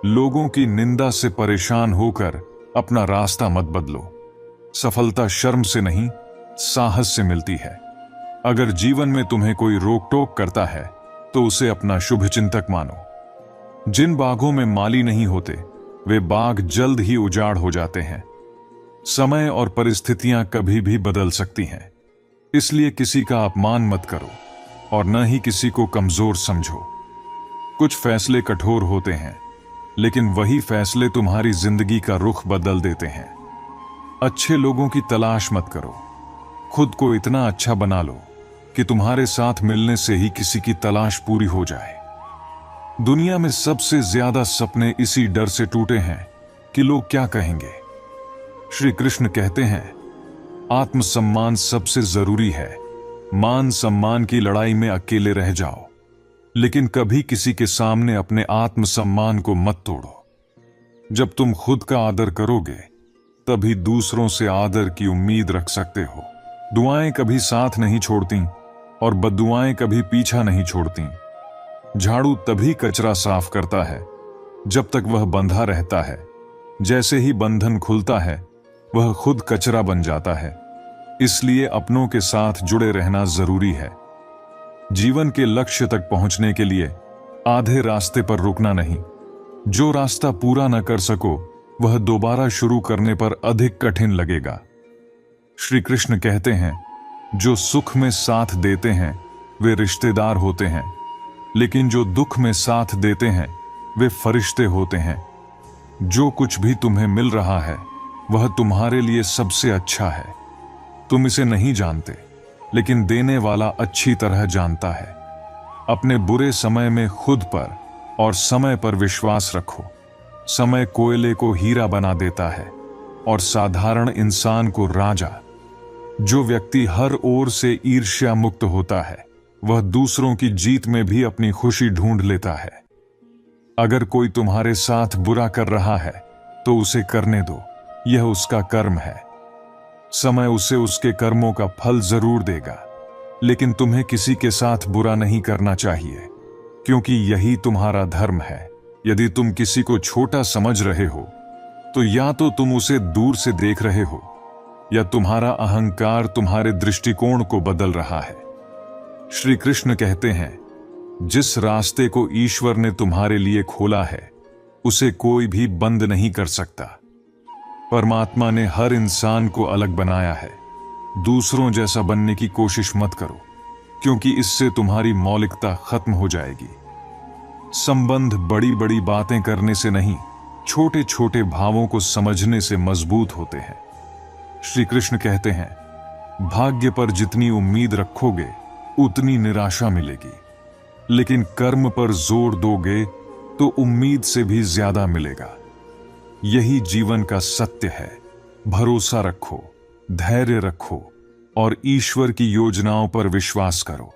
लोगों की निंदा से परेशान होकर अपना रास्ता मत बदलो। सफलता शर्म से नहीं, साहस से मिलती है। अगर जीवन में तुम्हें कोई रोक टोक करता है तो उसे अपना शुभचिंतक मानो। जिन बागों में माली नहीं होते वे बाग जल्द ही उजाड़ हो जाते हैं। समय और परिस्थितियां कभी भी बदल सकती हैं, इसलिए किसी का अपमान मत करो और न ही किसी को कमजोर समझो। कुछ फैसले कठोर होते हैं, लेकिन वही फैसले तुम्हारी जिंदगी का रुख बदल देते हैं। अच्छे लोगों की तलाश मत करो, खुद को इतना अच्छा बना लो कि तुम्हारे साथ मिलने से ही किसी की तलाश पूरी हो जाए। दुनिया में सबसे ज्यादा सपने इसी डर से टूटे हैं कि लोग क्या कहेंगे। श्री कृष्ण कहते हैं, आत्मसम्मान सबसे जरूरी है। मान सम्मान की लड़ाई में अकेले रह जाओ, लेकिन कभी किसी के सामने अपने आत्मसम्मान को मत तोड़ो। जब तुम खुद का आदर करोगे तभी दूसरों से आदर की उम्मीद रख सकते हो। दुआएं कभी साथ नहीं छोड़ती और बद्दुआएं कभी पीछा नहीं छोड़ती। झाड़ू तभी कचरा साफ करता है जब तक वह बंधा रहता है। जैसे ही बंधन खुलता है वह खुद कचरा बन जाता है। इसलिए अपनों के साथ जुड़े रहना जरूरी है। जीवन के लक्ष्य तक पहुंचने के लिए आधे रास्ते पर रुकना नहीं। जो रास्ता पूरा न कर सको वह दोबारा शुरू करने पर अधिक कठिन लगेगा। श्री कृष्ण कहते हैं, जो सुख में साथ देते हैं वे रिश्तेदार होते हैं, लेकिन जो दुख में साथ देते हैं वे फरिश्ते होते हैं। जो कुछ भी तुम्हें मिल रहा है वह तुम्हारे लिए सबसे अच्छा है। तुम इसे नहीं जानते, लेकिन देने वाला अच्छी तरह जानता है। अपने बुरे समय में खुद पर और समय पर विश्वास रखो। समय कोयले को हीरा बना देता है और साधारण इंसान को राजा। जो व्यक्ति हर ओर से ईर्ष्या मुक्त होता है वह दूसरों की जीत में भी अपनी खुशी ढूंढ लेता है। अगर कोई तुम्हारे साथ बुरा कर रहा है तो उसे करने दो, यह उसका कर्म है। समय उसे उसके कर्मों का फल जरूर देगा, लेकिन तुम्हें किसी के साथ बुरा नहीं करना चाहिए, क्योंकि यही तुम्हारा धर्म है। यदि तुम किसी को छोटा समझ रहे हो तो या तो तुम उसे दूर से देख रहे हो या तुम्हारा अहंकार तुम्हारे दृष्टिकोण को बदल रहा है। श्री कृष्ण कहते हैं, जिस रास्ते को ईश्वर ने तुम्हारे लिए खोला है उसे कोई भी बंद नहीं कर सकता। परमात्मा ने हर इंसान को अलग बनाया है। दूसरों जैसा बनने की कोशिश मत करो, क्योंकि इससे तुम्हारी मौलिकता खत्म हो जाएगी। संबंध बड़ी बड़ी बातें करने से नहीं, छोटे छोटे भावों को समझने से मजबूत होते हैं। श्री कृष्ण कहते हैं, भाग्य पर जितनी उम्मीद रखोगे उतनी निराशा मिलेगी, लेकिन कर्म पर जोर दोगे तो उम्मीद से भी ज्यादा मिलेगा। यही जीवन का सत्य है। भरोसा रखो, धैर्य रखो और ईश्वर की योजनाओं पर विश्वास करो।